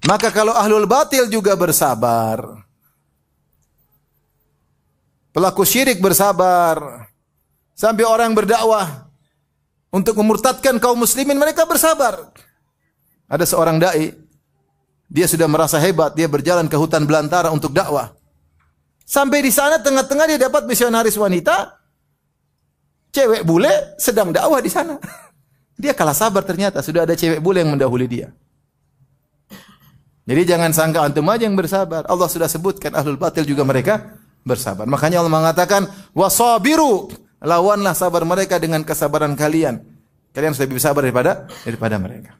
Maka kalau ahlul batil juga bersabar, pelaku syirik bersabar, sampai orang berdakwah untuk memurtadkan kaum muslimin, mereka bersabar. Ada seorang dai, dia sudah merasa hebat, dia berjalan ke hutan belantara untuk dakwah. Sampai di sana tengah-tengah dia dapat misionaris wanita, cewek bule sedang dakwah di sana. Dia kalah sabar, ternyata sudah ada cewek bule yang mendahului dia. Jadi jangan sangka antum aja yang bersabar. Allah sudah sebutkan ahlul batil juga mereka bersabar. Makanya Allah mengatakan wasabiru, lawanlah sabar mereka dengan kesabaran kalian. Kalian harus lebih sabar daripada mereka.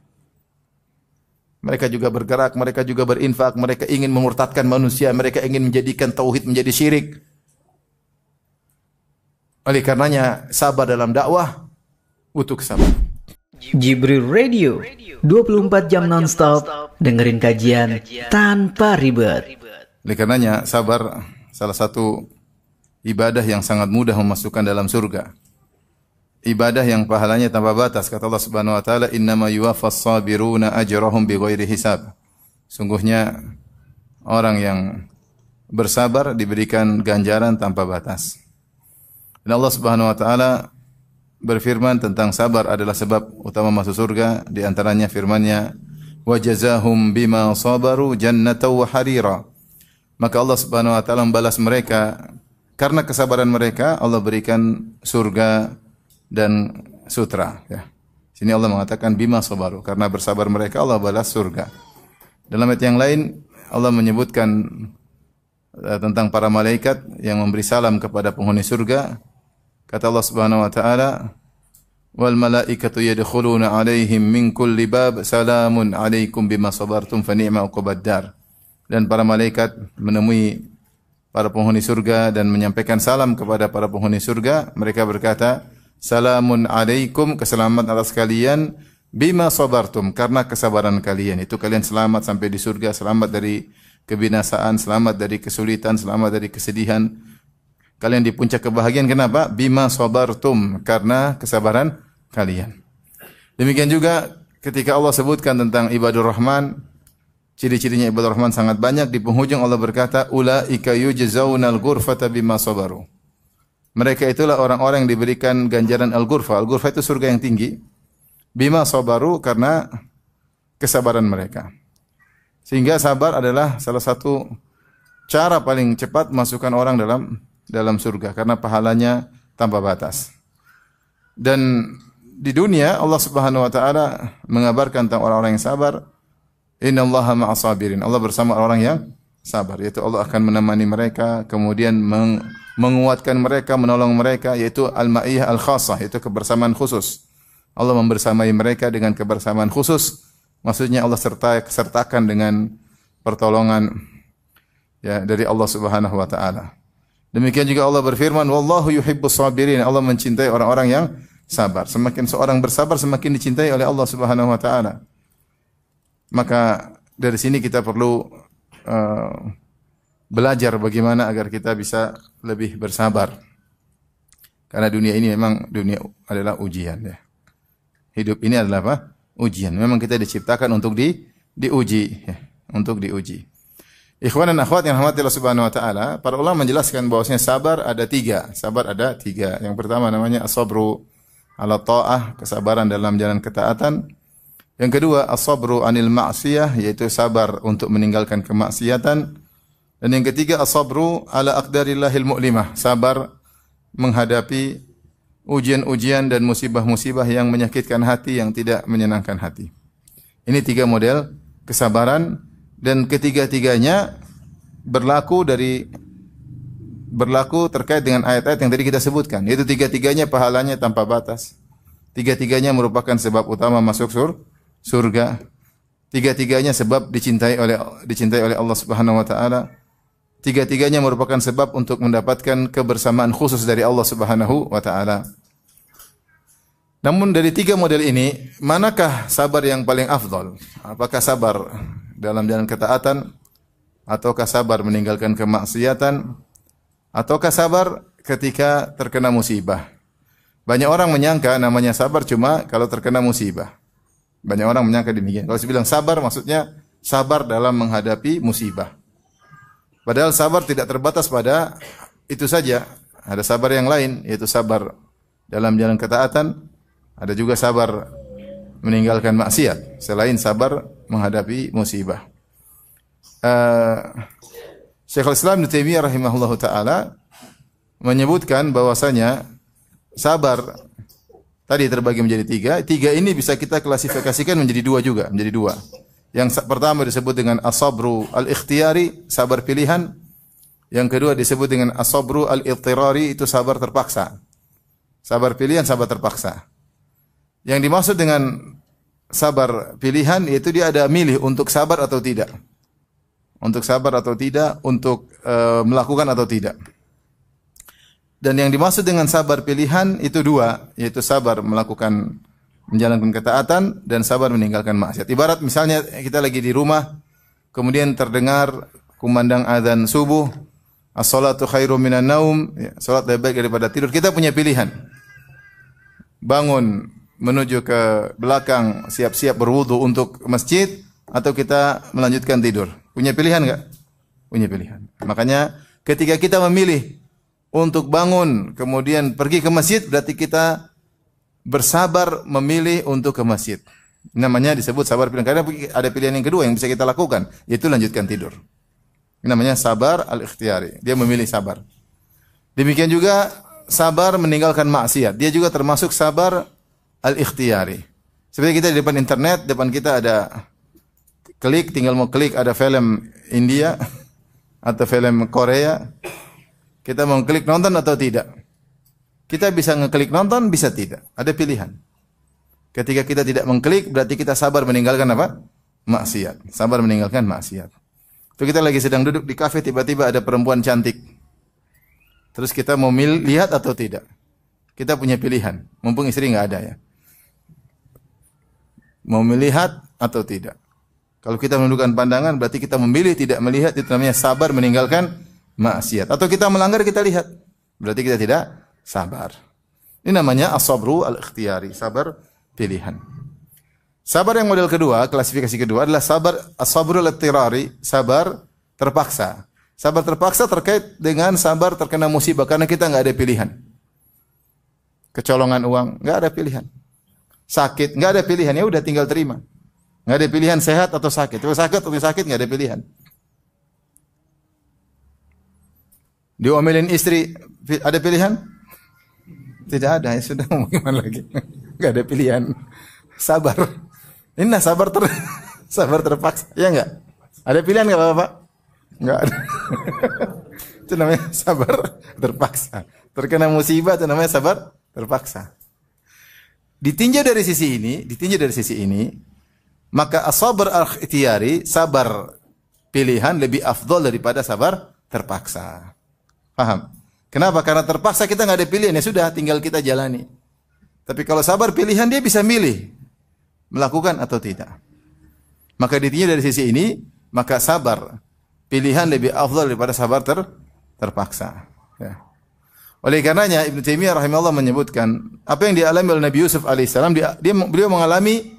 Mereka juga bergerak, mereka juga berinfak, mereka ingin memurtadkan manusia, mereka ingin menjadikan tauhid menjadi syirik. Oleh karenanya sabar dalam dakwah butuh kesabaran. Jibril Radio 24 jam nonstop dengerin kajian tanpa ribet. Oleh karenanya sabar salah satu ibadah yang sangat mudah memasukkan dalam surga. Ibadah yang pahalanya tanpa batas. Kata Allah Subhanahu wa taala, "Innama yuwaffas sabiruna ajrahum bighairi hisab." Sungguhnya orang yang bersabar diberikan ganjaran tanpa batas. Dan Allah Subhanahu wa taala berfirman tentang sabar adalah sebab utama masuk surga, di antaranya firman-Nya, "Wa jazahum bima sabaru jannatan wa harira." Maka Allah Subhanahu wa taala membalas mereka karena kesabaran mereka, Allah berikan surga dan sutra, ya. Sini Allah mengatakan bima sabaru, karena bersabar mereka Allah balas surga. Dalam ayat yang lain Allah menyebutkan tentang para malaikat yang memberi salam kepada penghuni surga. Kata Allah Subhanahu wa taala, "Wal malaikatu yadkhuluna 'alaihim min kulli bab, salamun 'alaikum bima sabartum fa ni'ma 'uqbad dar." Dan para malaikat menemui para penghuni surga dan menyampaikan salam kepada para penghuni surga. Mereka berkata, "Salamun 'alaikum," keselamatan atas kalian, "bima sabartum," karena kesabaran kalian. Itu kalian selamat sampai di surga, selamat dari kebinasaan, selamat dari kesulitan, selamat dari kesedihan. Kalian di puncak kebahagiaan. Kenapa? Bima sabartum, karena kesabaran kalian. Demikian juga ketika Allah sebutkan tentang ibadur rahman, ciri-cirinya ibadur rahman sangat banyak. Di penghujung Allah berkata, "Ulaika yujzaunal ghurfata bima sabaru." Mereka itulah orang-orang yang diberikan ganjaran al-ghurfa. Al-ghurfa itu surga yang tinggi. Bima sabaru, karena kesabaran mereka. Sehingga sabar adalah salah satu cara paling cepat masukkan orang dalam surga, karena pahalanya tanpa batas. Dan di dunia Allah Subhanahu wa taala mengabarkan tentang orang-orang yang sabar, "Innallaha ma'as sabirin." Allah bersama orang yang sabar, yaitu Allah akan menemani mereka, kemudian menguatkan mereka, menolong mereka, yaitu al-ma'iyah al-khassah, yaitu kebersamaan khusus. Allah membersamai mereka dengan kebersamaan khusus. Maksudnya Allah sertakan dengan pertolongan, ya, dari Allah Subhanahu wa taala. Demikian juga Allah berfirman, "Wallahu yuhibbus sabirin." Allah mencintai orang-orang yang sabar. Semakin seorang bersabar, semakin dicintai oleh Allah Subhanahu wa taala. Maka dari sini kita perlu belajar bagaimana agar kita bisa lebih bersabar. Karena dunia ini memang dunia adalah ujian, ya. Hidup ini adalah apa? Ujian. Memang kita diciptakan untuk diuji, ya, untuk diuji. Ikhwan dan akhwat yang rahmati Allah Subhanahu wa taala, para ulama menjelaskan bahwasanya sabar ada tiga. Sabar ada tiga. Yang pertama namanya as-sabru ala ta'ah, kesabaran dalam jalan ketaatan. Yang kedua as-sabru anil ma'siyah, yaitu sabar untuk meninggalkan kemaksiatan. Dan yang ketiga as-sabru ala aqdarillahil mu'limah, sabar menghadapi ujian-ujian dan musibah-musibah yang menyakitkan hati, yang tidak menyenangkan hati. Ini tiga model kesabaran, dan ketiga-tiganya berlaku terkait dengan ayat-ayat yang tadi kita sebutkan. Yaitu tiga-tiganya pahalanya tanpa batas. Tiga-tiganya merupakan sebab utama masuk surga. Tiga-tiganya sebab dicintai oleh Allah Subhanahu wa taala. Tiga-tiganya merupakan sebab untuk mendapatkan kebersamaan khusus dari Allah Subhanahu wa taala. Namun dari tiga model ini, manakah sabar yang paling afdal? Apakah sabar dalam jalan ketaatan, ataukah sabar meninggalkan kemaksiatan, ataukah sabar ketika terkena musibah? Banyak orang menyangka namanya sabar cuma kalau terkena musibah. Banyak orang menyangka demikian. Kalau saya bilang sabar maksudnya sabar dalam menghadapi musibah. Padahal sabar tidak terbatas pada itu saja. Ada sabar yang lain, yaitu sabar dalam jalan ketaatan. Ada juga sabar meninggalkan maksiat, selain sabar menghadapi musibah. Syekhul Islam Ibnu Taimiyah rahimahullahu taala menyebutkan bahwasanya sabar tadi terbagi menjadi tiga. Tiga ini bisa kita klasifikasikan menjadi dua juga, menjadi dua. Yang pertama disebut dengan as-sabru al-ikhtiyari, sabar pilihan. Yang kedua disebut dengan as-sabru al-idtirari, itu sabar terpaksa. Sabar pilihan, sabar terpaksa. Yang dimaksud dengan sabar pilihan yaitu dia ada milih untuk sabar atau tidak. Untuk sabar atau tidak, untuk melakukan atau tidak. Dan yang dimaksud dengan sabar pilihan itu dua, yaitu sabar melakukan menjalankan ketaatan dan sabar meninggalkan maksiat. Ibarat misalnya kita lagi di rumah, kemudian terdengar kumandang azan subuh, as-salatu khairum minan naum, ya, salat lebih baik daripada tidur. Kita punya pilihan. Bangun menuju ke belakang, siap-siap berwudu untuk masjid, atau kita melanjutkan tidur. Punya pilihan enggak? Punya pilihan. Makanya ketika kita memilih untuk bangun kemudian pergi ke masjid, berarti kita bersabar memilih untuk ke masjid. Namanya disebut sabar pilihan. Karena ada pilihan yang kedua yang bisa kita lakukan, yaitu lanjutkan tidur. Namanya sabar al-ikhtiyari. Dia memilih sabar. Demikian juga sabar meninggalkan maksiat. Dia juga termasuk sabar al-ikhtiyari. Seperti kita di depan internet, depan kita ada klik, tinggal mau klik ada film India atau film Korea. Kita mau klik nonton atau tidak? Kita bisa ngeklik nonton, bisa tidak. Ada pilihan. Ketika kita tidak mengklik, berarti kita sabar meninggalkan apa? Maksiat. Sabar meninggalkan maksiat. Itu kita lagi sedang duduk di kafe, tiba-tiba ada perempuan cantik. Terus kita mau lihat atau tidak? Kita punya pilihan. Mumpung istri nggak ada ya. Mau melihat atau tidak? Kalau kita menundukkan pandangan, berarti kita memilih tidak melihat. Itu namanya sabar meninggalkan maksiat. Atau kita melanggar, kita lihat. Berarti kita tidak sabar. Ini namanya as-sabru al-ikhtiyari, sabar pilihan. Sabar yang model kedua, klasifikasi kedua adalah sabar as-sabru al-idtirari, sabar terpaksa. Sabar terpaksa terkait dengan sabar terkena musibah karena kita enggak ada pilihan. Kecolongan uang, enggak ada pilihan. Sakit, enggak ada pilihan, ya udah tinggal terima. Enggak ada pilihan sehat atau sakit. Kalau sakit atau sakit enggak ada pilihan. Diomelin istri, ada pilihan? Tidak ada, ya sudah, mau gimana lagi? Enggak ada pilihan. Sabar. Ini sabar terpaksa. Ya enggak? Ada pilihan enggak Bapak? Enggak ada. Itu namanya sabar terpaksa. Terkena musibah itu namanya sabar terpaksa. Ditinjau dari sisi ini, maka as-sabr al-ikhtiyari, sabar pilihan lebih afdol daripada sabar terpaksa. Paham? Kenapa? Karena terpaksa kita nggak ada pilihan, ya sudah, tinggal kita jalani. Tapi kalau sabar pilihan, dia bisa milih melakukan atau tidak. Maka ditinjau dari sisi ini, maka sabar pilihan lebih afdal daripada sabar terpaksa. Ya. Oleh karenanya Ibnu Taimiyah rahimahullah menyebutkan apa yang dialami oleh Nabi Yusuf alaihissalam, beliau mengalami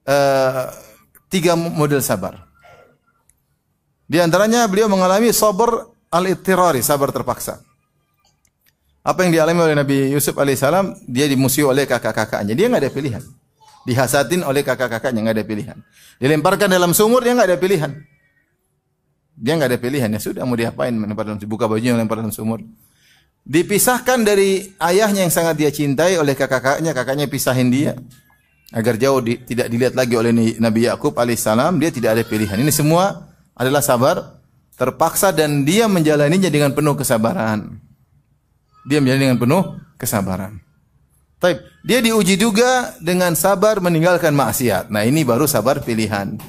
3 model sabar. Di antaranya beliau mengalami sabar al-idtirari, sabar terpaksa. Apa yang dialami oleh Nabi Yusuf alaihissalam, dia dimusuhi oleh kakak-kakaknya. Dia nggak ada pilihan. Dihasadin oleh kakak-kakaknya, nggak ada pilihan. Dilemparkan dalam sumur, dia nggak ada pilihan. Dia nggak ada pilihan, ya sudah, mau diapain, melempar dalam, buka bajunya melempar dalam sumur. Dipisahkan dari ayahnya yang sangat dia cintai oleh kakak-kakaknya, kakaknya pisahin dia agar jauh tidak dilihat lagi oleh Nabi Yakub alaihissalam. Dia tidak ada pilihan. Ini semua adalah sabar terpaksa dan dia menjalaninya dengan penuh kesabaran. Dia menjalani dengan penuh kesabaran. Taib. Dia diuji juga dengan sabar meninggalkan maksiat. Nah, ini baru sabar pilihan.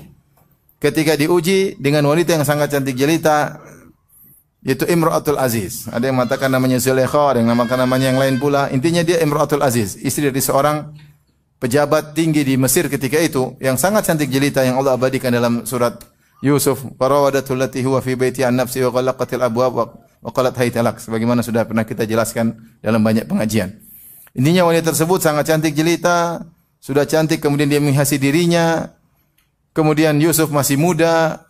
Ketika diuji dengan wanita yang sangat cantik jelita, yaitu Imra'atul Aziz. Ada yang mengatakan namanya Zulaikha, ada yang mengatakan namanya yang lain pula. Intinya dia Imra'atul Aziz, istri dari seorang pejabat tinggi di Mesir ketika itu, yang sangat cantik jelita yang Allah abadikan dalam surat Yusuf. Farawadatul lati huwa fi baiti an nafsi wa ghallaqatil abwab wa qalat haytalak, sebagaimana sudah pernah kita jelaskan dalam banyak pengajian. Intinya wanita tersebut sangat cantik jelita, sudah cantik kemudian dia menghiasi dirinya, kemudian Yusuf masih muda,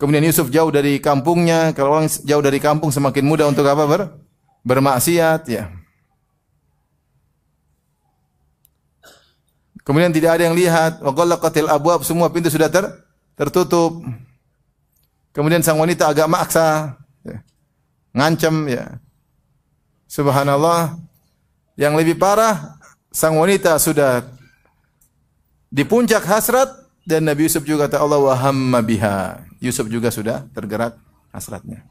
kemudian Yusuf jauh dari kampungnya. Kalau orang jauh dari kampung semakin mudah untuk apa? Bermaksiat, ya. Kemudian tidak ada yang lihat, wa ghallaqatil abwab, semua pintu sudah tertutup. Kemudian sang wanita agak maksa, ya. Ngancam, ya. Subhanallah. Yang lebih parah, sang wanita sudah di puncak hasrat dan Nabi Yusuf juga kata Allah wa hamma biha. Yusuf juga sudah tergerak hasratnya.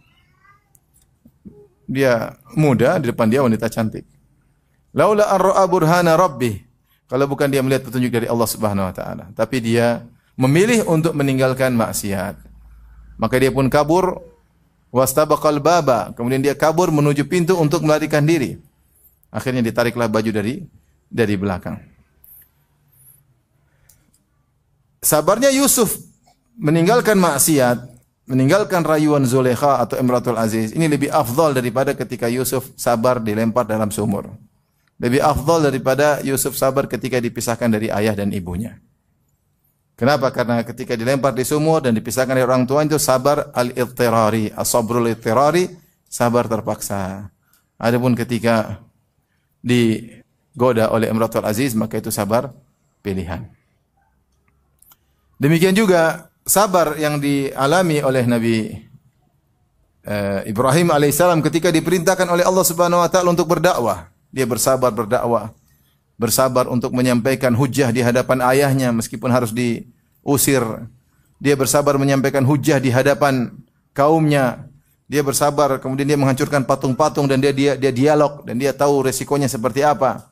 Dia muda, di depan dia wanita cantik. Laula an ra'a burhana rabbih. Kalau bukan dia melihat petunjuk dari Allah Subhanahu wa taala, tapi dia memilih untuk meninggalkan maksiat. Maka dia pun kabur, wastabaqal baba, kemudian dia kabur menuju pintu untuk melarikan diri. Akhirnya ditariklah baju dari belakang. Sabarnya Yusuf meninggalkan maksiat, meninggalkan rayuan Zulaikha atau Imratul Aziz, ini lebih afdal daripada ketika Yusuf sabar dilempar dalam sumur. Lebih afdal daripada Yusuf sabar ketika dipisahkan dari ayah dan ibunya. Kenapa? Karena ketika dilempar di sumur dan dipisahkan dari orang tua itu sabar al-ittirari, as-sabrul ittirari, sabar terpaksa. Adapun ketika digoda oleh Imratul Aziz, maka itu sabar pilihan. Demikian juga sabar yang dialami oleh Nabi Ibrahim alaihissalam ketika diperintahkan oleh Allah Subhanahu wa taala untuk berdakwah. Dia bersabar berdakwah, bersabar untuk menyampaikan hujjah di hadapan ayahnya meskipun harus diusir. Dia bersabar menyampaikan hujjah di hadapan kaumnya. Dia bersabar, kemudian dia menghancurkan patung-patung dan dia dialog dan dia tahu resikonya seperti apa.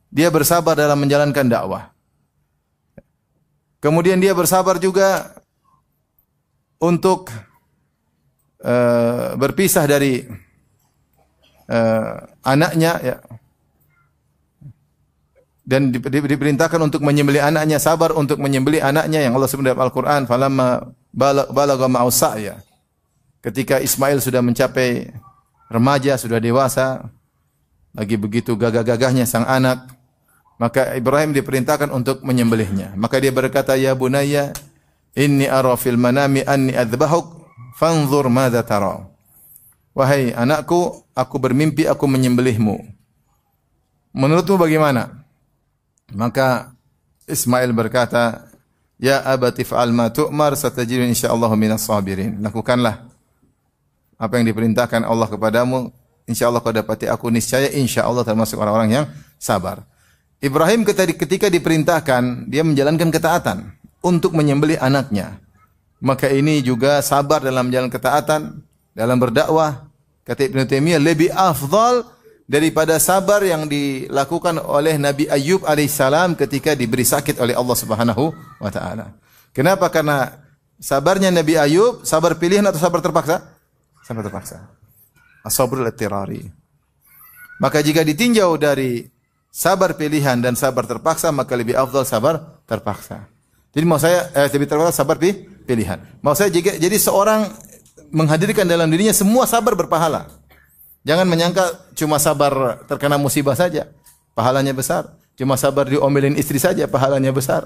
Dia bersabar dalam menjalankan dakwah. Kemudian dia bersabar juga untuk berpisah dari anaknya, ya. Dan diperintahkan untuk menyembelih anaknya, sabar untuk menyembelih anaknya yang Allah sebut dalam Al-Qur'an, falamma balagha ma'us sa'ya. Ketika Ismail sudah mencapai remaja, sudah dewasa, lagi begitu gagah-gagahnya sang anak, maka Ibrahim diperintahkan untuk menyembelihnya. Maka dia berkata, "Ya bunayya, inni ara fil manami anni adzbahuk, fanzur madza tara." Wahai anakku, aku bermimpi aku menyembelihmu. Menurutmu bagaimana? Maka Ismail berkata, "Ya abati fa'al ma tu'mar, satajiduni insyaallah minas sabirin." Lakukanlah apa yang diperintahkan Allah kepadamu, insyaallah kau dapati aku niscaya insyaallah termasuk orang-orang yang sabar. Ibrahim ketika diperintahkan, dia menjalankan ketaatan untuk menyembelih anaknya. Maka ini juga sabar dalam menjalankan ketaatan, dalam berdakwah. Kata Ibnu Taimiyah, lebih afdal daripada sabar yang dilakukan oleh Nabi Ayyub alaihissalam ketika diberi sakit oleh Allah Subhanahu wa taala. Kenapa? Karena sabarnya Nabi Ayyub, sabar pilihan atau sabar terpaksa? Sabar terpaksa. As-sabrul ittirari. Maka jika ditinjau dari sabar pilihan dan sabar terpaksa, maka lebih afdal sabar terpaksa. Jadi mau saya lebih terpaksa sabar pilihan. Mau saya jadi seorang menghadirkan dalam dirinya semua sabar berpahala. Jangan menyangka cuma sabar terkena musibah saja, pahalanya besar. Cuma sabar diomelin istri saja, pahalanya besar.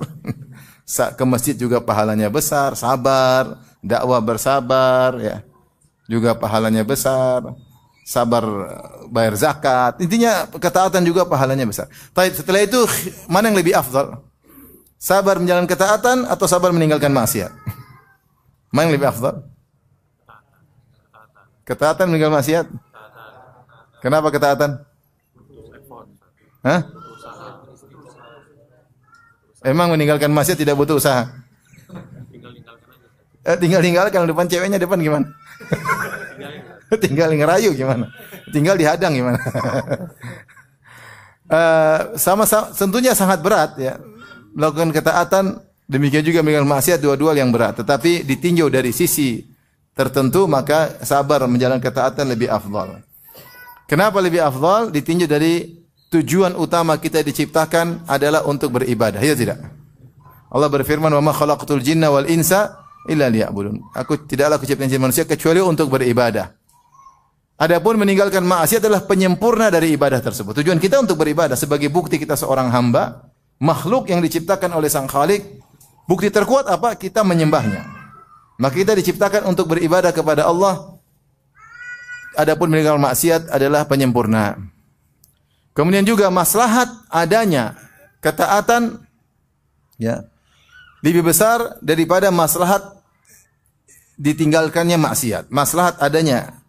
Ke masjid juga pahalanya besar, sabar, dakwah bersabar, ya, juga pahalanya besar. Sabar bayar zakat, intinya ketaatan juga pahalanya besar. Tapi setelah itu mana yang lebih afdal? Sabar menjalankan ketaatan atau sabar meninggalkan maksiat? Mana yang lebih afdal? Ketaatan meninggalkan maksiat? Kenapa ketaatan? Hah? Emang meninggalkan maksiat tidak butuh usaha? Tinggal-tinggalkan depan ceweknya depan gimana? Tinggal ngerayu gimana? Tinggal dihadang gimana? Sama-sama tentunya sangat berat, ya. Melakukan ketaatan, demikian juga meninggalkan maksiat, dua-dua yang berat. Tetapi ditinjau dari sisi tertentu, maka sabar menjalankan ketaatan lebih afdal. Kenapa lebih afdal? Ditinjau dari tujuan utama kita diciptakan adalah untuk beribadah, ya tidak? Allah berfirman, "Wa ma khalaqtul jinna wal insa illa liya'budun." Tidaklah aku ciptakan jin manusia kecuali untuk beribadah. Adapun meninggalkan maksiat adalah penyempurna dari ibadah tersebut. Tujuan kita untuk beribadah sebagai bukti kita seorang hamba, makhluk yang diciptakan oleh Sang Khalik Bukti terkuat apa? Kita menyembahnya. Maka kita diciptakan untuk beribadah kepada Allah. Adapun meninggalkan maksiat adalah penyempurna. Kemudian juga maslahat adanya ketaatan ya lebih besar daripada maslahat ditinggalkannya maksiat. Maslahat adanya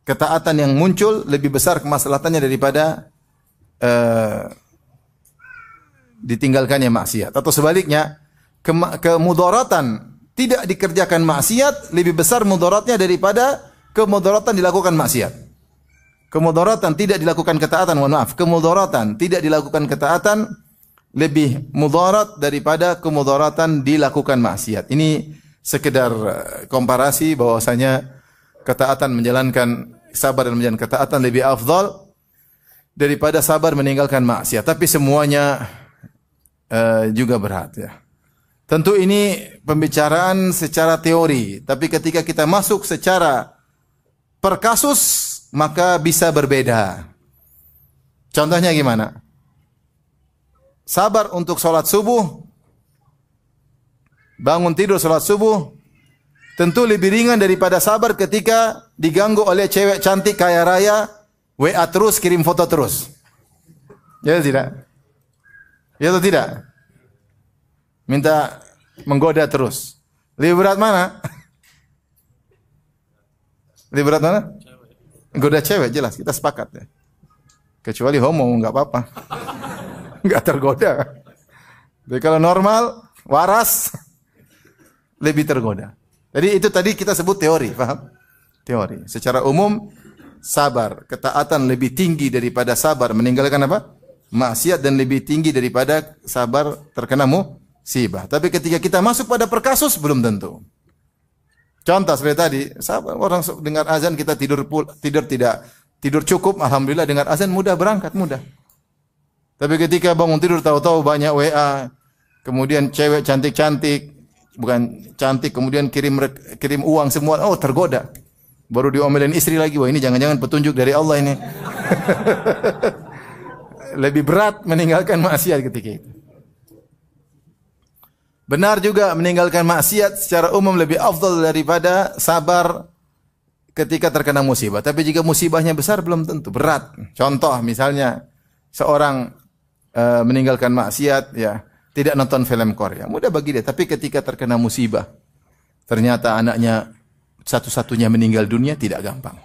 ketaatan yang muncul lebih besar kemaslahatannya daripada ditinggalkannya maksiat. Atau sebaliknya, kemudaratan tidak dikerjakan maksiat lebih besar mudaratnya daripada kemudaratan dilakukan maksiat. Kemudaratan tidak dilakukan ketaatan, mohon maaf, kemudaratan tidak dilakukan ketaatan lebih mudarat daripada kemudaratan dilakukan maksiat. Ini sekedar komparasi bahwasanya ketaatan menjalankan sabar dan menjalankan ketaatan lebih afdal daripada sabar meninggalkan maksiat. Tapi semuanya juga berat ya. Tentu ini pembicaraan secara teori, tapi ketika kita masuk secara per kasus maka bisa berbeda. Contohnya gimana? Sabar untuk sholat subuh, bangun tidur sholat subuh, tentu lebih ringan daripada sabar ketika diganggu oleh cewek cantik kaya raya, WA terus, kirim foto terus. Ya tidak? Ya atau tidak? Minta menggoda terus. Lebih berat mana? Lebih berat mana? Goda cewek jelas, kita sepakat ya. Kecuali homo enggak apa-apa. Enggak tergoda. Jadi kalau normal, waras lebih tergoda. Jadi itu tadi kita sebut teori, paham? Teori. Secara umum sabar, ketaatan lebih tinggi daripada sabar meninggalkan apa? Maksiat, dan lebih tinggi daripada sabar terkena musibah. Tapi ketika kita masuk pada perkasus belum tentu. Contoh seperti tadi, sabar, orang dengar azan kita tidur cukup, alhamdulillah dengar azan mudah berangkat, mudah. Tapi ketika bangun tidur tahu-tahu banyak WA, kemudian cewek cantik-cantik, bukan cantik, kemudian kirim uang semua, oh tergoda. Baru diomelin istri lagi, wah ini jangan-jangan petunjuk dari Allah ini. Lebih berat meninggalkan maksiat ketika itu. Benar juga meninggalkan maksiat secara umum lebih afdal daripada sabar ketika terkena musibah. Tapi jika musibahnya besar belum tentu, berat. Contoh misalnya seorang meninggalkan maksiat ya, tidak nonton film Korea. Mudah bagi dia, tapi ketika terkena musibah ternyata anaknya satu-satunya meninggal dunia, tidak gampang.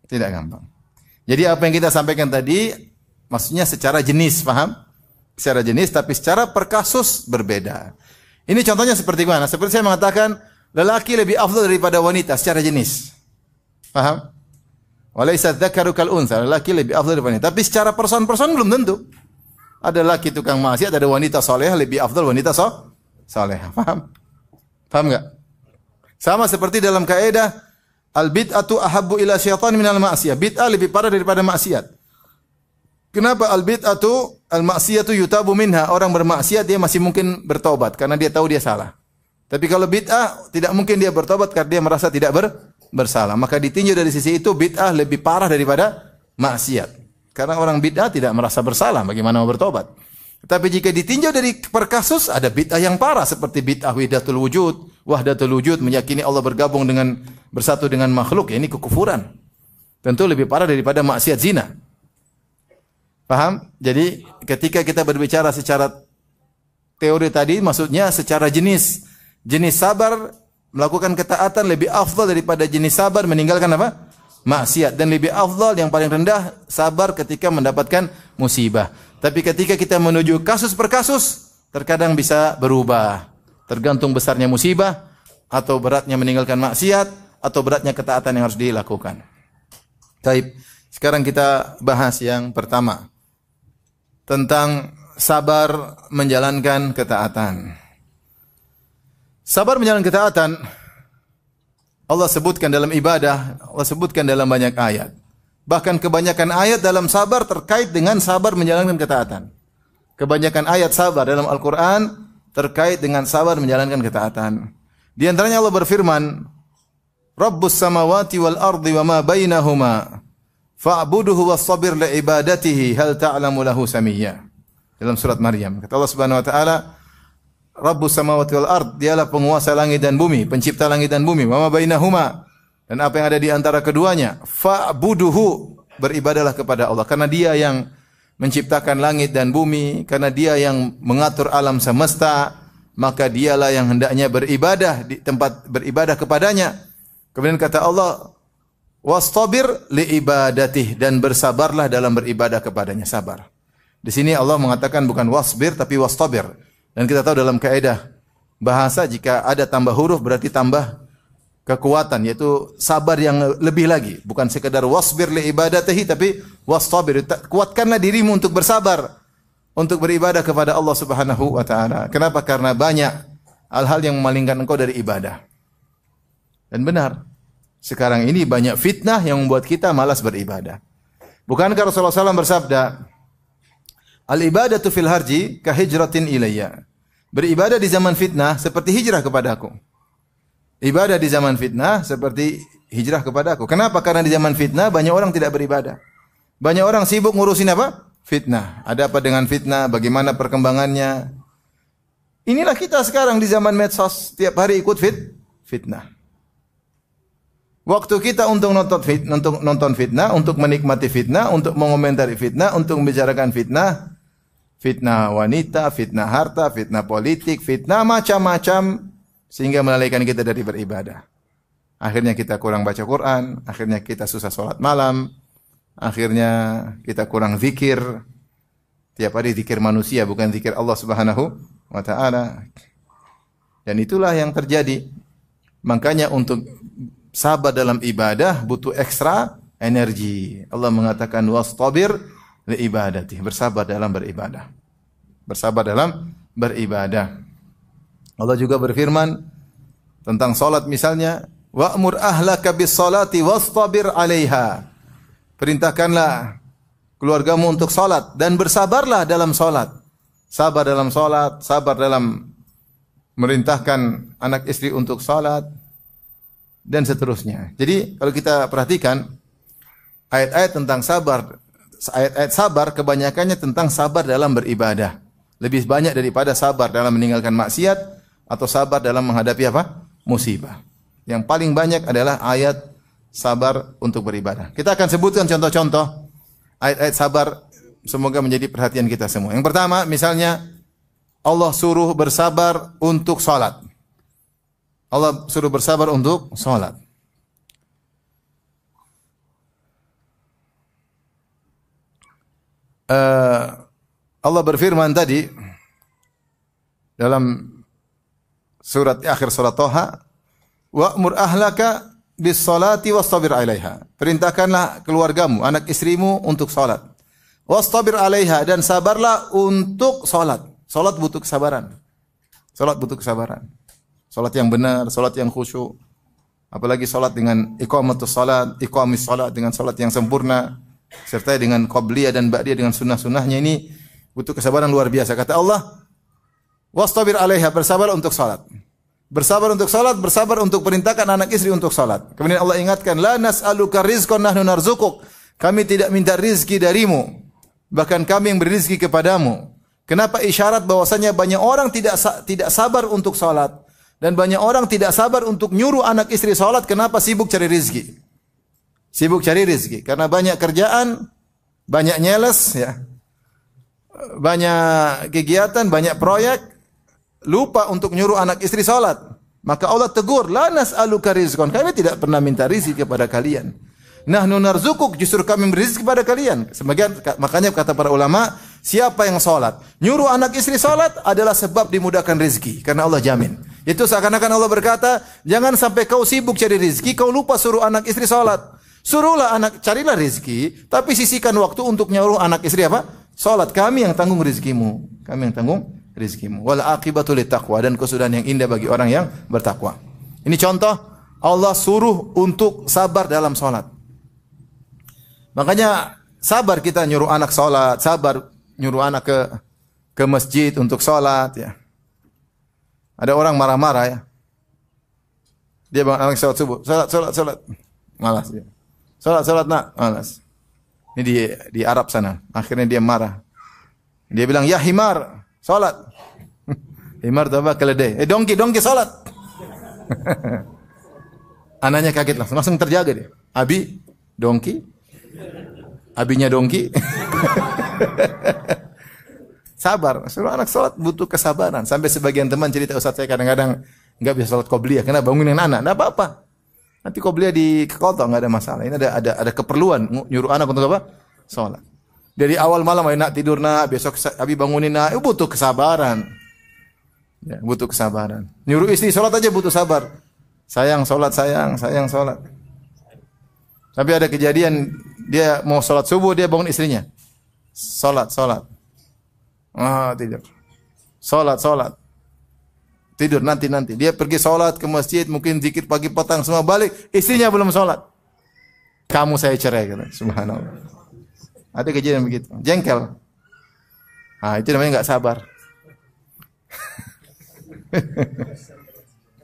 Tidak gampang. Jadi apa yang kita sampaikan tadi maksudnya secara jenis, paham? Secara jenis, tapi secara per kasus berbeda. Ini contohnya seperti mana? Seperti saya mengatakan, lelaki lebih afdal daripada wanita secara jenis. Paham? Walaysa dzakaru kal unsa, lelaki lebih afdal daripada wanita. Tapi secara person-person belum tentu. Ada lelaki tukang maksiat, ada wanita salehah lebih afdal wanita salehah. Paham? Paham enggak? Sama seperti dalam kaidah al-bid'atu ahabbu ila syaitan minal ma'siyah. Bid'ah lebih parah daripada maksiat. Kenapa al-bid'atu al-maksiyatu yutabu minha? Orang bermaksiat dia masih mungkin bertobat karena dia tahu dia salah. Tapi kalau bid'ah tidak mungkin dia bertobat karena dia merasa tidak bersalah. Maka ditinjau dari sisi itu bid'ah lebih parah daripada maksiat. Karena orang bid'ah tidak merasa bersalah, bagaimana mau bertobat? Tapi jika ditinjau dari per kasus ada bid'ah yang parah seperti bid'ah wahdatul wujud, meyakini Allah bergabung dengan bersatu dengan makhluk, ya ini kekufuran. Tentu lebih parah daripada maksiat zina. Paham? Jadi ketika kita berbicara secara teori tadi, maksudnya secara jenis sabar melakukan ketaatan lebih afdal daripada jenis sabar meninggalkan apa? Maksiat. Dan lebih afdal yang paling rendah sabar ketika mendapatkan musibah. Tapi ketika kita menuju kasus per kasus, terkadang bisa berubah. Tergantung besarnya musibah, atau beratnya meninggalkan maksiat, atau beratnya ketaatan yang harus dilakukan. Baik, sekarang kita bahas yang pertama. Tentang sabar menjalankan ketaatan. Sabar menjalankan ketaatan Allah sebutkan dalam ibadah, Allah sebutkan dalam banyak ayat. Bahkan kebanyakan ayat dalam sabar terkait dengan sabar menjalankan ketaatan. Kebanyakan ayat sabar dalam Al-Quran terkait dengan sabar menjalankan ketaatan. Di antaranya Allah berfirman, Rabbus samawati wal ardi wa ma bainahuma fa'buduhu wassabir li'ibadatihi hal ta'lamu lahu samiyya. Dalam surat Maryam kata Allah Subhanahu wa taala, Rabbus samawati wal ard, dialah penguasa langit dan bumi, pencipta langit dan bumi, wa ma bainahuma, dan apa yang ada di antara keduanya. Fa'buduhu, beribadahlah kepada Allah, karena Dia yang menciptakan langit dan bumi, karena Dia yang mengatur alam semesta, maka Dialah yang hendaknya beribadah di tempat beribadah kepadanya. Kemudian kata Allah, wastabir li ibadatih, dan bersabarlah dalam beribadah kepadanya, sabar. Di sini Allah mengatakan bukan wasbir tapi wastabir. Dan kita tahu dalam kaidah bahasa jika ada tambah huruf berarti tambah kekuatan, yaitu sabar yang lebih lagi, bukan sekadar wasbir li ibadatihi tapi wastabir, kuatkanlah dirimu untuk bersabar untuk beribadah kepada Allah Subhanahu wa taala. Kenapa? Karena banyak hal-hal yang memalingkan engkau dari ibadah. Dan benar, sekarang ini banyak fitnah yang membuat kita malas beribadah. Bukankah Rasulullah SAW bersabda, al-ibadatu fil harji ka hijratin ilayya. Beribadah di zaman fitnah seperti hijrah kepadaku. Ibadah di zaman fitnah seperti hijrah kepadaku. Kenapa? Karena di zaman fitnah banyak orang tidak beribadah. Banyak orang sibuk ngurusin apa? Fitnah. Ada apa dengan fitnah? Bagaimana perkembangannya? Inilah kita sekarang di zaman medsos, tiap hari ikut fitnah. Waktu kita untuk nonton fitnah, untuk menikmati fitnah, untuk mengomentari fitnah, untuk membicarakan fitnah, fitnah wanita, fitnah harta, fitnah politik, fitnah macam-macam, sehingga melalaikan kita dari beribadah. Akhirnya kita kurang baca Quran, akhirnya kita susah sholat malam, akhirnya kita kurang zikir. Tiap hari zikir manusia, bukan zikir Allah Subhanahu wa taala. Dan itulah yang terjadi. Makanya untuk sabar dalam ibadah butuh ekstra energi. Allah mengatakan wastabir li ibadati, bersabar dalam beribadah. Bersabar dalam beribadah. Allah juga berfirman tentang salat misalnya, wa'mur ahlaka bis salati wastabir 'alaiha. Perintahkanlah keluargamu untuk salat dan bersabarlah dalam salat. Sabar dalam salat, sabar dalam merintahkan anak istri untuk salat, dan seterusnya. Jadi kalau kita perhatikan ayat-ayat tentang sabar, ayat-ayat sabar kebanyakannya tentang sabar dalam beribadah. Lebih banyak daripada sabar dalam meninggalkan maksiat atau sabar dalam menghadapi apa? Musibah. Yang paling banyak adalah ayat sabar untuk beribadah. Kita akan sebutkan contoh-contoh ayat-ayat sabar, semoga menjadi perhatian kita semua. Yang pertama, misalnya Allah suruh bersabar untuk salat. Allah suruh bersabar untuk salat. Allah berfirman tadi dalam surat akhir surat Thaha, wa'mur ahlaka bis salati wastabir 'alaiha. Perintahkanlah keluargamu, anak istrimu untuk salat. Wastabir 'alaiha, dan sabarlah untuk salat. Salat butuh kesabaran. Salat butuh kesabaran. Salat yang benar, salat yang khusyuk. Apalagi salat dengan iqamatus salat, iqamis salat dengan salat yang sempurna, serta dengan qabliyah dan ba'diyah dengan sunnah-sunnahnya, ini butuh kesabaran luar biasa. Kata Allah, wastabir 'alaiha, bersabar untuk salat. Bersabar untuk salat, bersabar untuk perintahkan anak istri untuk salat. Kemudian Allah ingatkan, la nas'aluka rizqan nahnu narzuquk. Kami tidak minta rizki darimu, bahkan kami yang beri rizki kepadamu. Kenapa? Isyarat bahwasanya banyak orang tidak sabar untuk salat, dan banyak orang tidak sabar untuk nyuruh anak istri salat. Kenapa? Sibuk cari rizki. Sibuk cari rizki karena banyak kerjaan, banyak nyeles, ya, banyak kegiatan, banyak proyek, lupa untuk nyuruh anak istri salat. Maka Allah tegur, la nas'aluka rizqan, kami tidak pernah minta rizki kepada kalian. Nahnu narzukuk, justru kami beri rizki kepada kalian. Makanya kata para ulama, siapa yang salat, nyuruh anak istri salat adalah sebab dimudahkan rizki, karena Allah jamin. Itu seakan-akan Allah berkata, jangan sampai kau sibuk cari rizki, kau lupa suruh anak istri salat. Suruhlah anak, carilah rizki, tapi sisihkan waktu untuk nyuruh anak istri apa? Salat. Kami yang tanggung rizkimu. Kami yang tanggung rizkimu. Wal aqibatu littaqwa, dan kesudahan yang indah bagi orang yang bertakwa. Ini contoh Allah suruh untuk sabar dalam salat. Makanya sabar kita nyuruh anak salat, sabar nyuruh anak ke masjid untuk salat, ya. Ada orang marah-marah, ya. Dia bangun anak salat subuh, salat. Malas dia. Salat nak, malas. Ini di Arab sana. Akhirnya dia marah. Dia bilang, ya himar, salat. Himar itu apa? Keledai. Dongki salat. Anaknya kaget langsung terjaga dia. Abi, dongki. Abinya dongki. Sabar. Suruh anak salat butuh kesabaran. Sampai sebagian teman cerita, Ustaz saya kadang-kadang enggak bisa salat qobliyah karena bangunin anak. Enggak apa-apa. Nanti qobliyah di kekotok enggak ada masalah. Ini ada keperluan nyuruh anak untuk apa? Salat. Dari awal malam nak tidur nak, besok abi bangunin nak, itu butuh kesabaran. Ya, butuh kesabaran. Nyuruh istri salat aja butuh sabar. Sayang salat. Tapi ada kejadian dia mau salat subuh, dia bangun istrinya. Salat. Tidur. Salat. Tidur nanti. Dia pergi salat ke masjid, mungkin zikir pagi petang semua balik, istrinya belum salat. Kamu saya cerai kata. Subhanallah. Ada kejadian begitu. Jengkel. Itu namanya enggak sabar.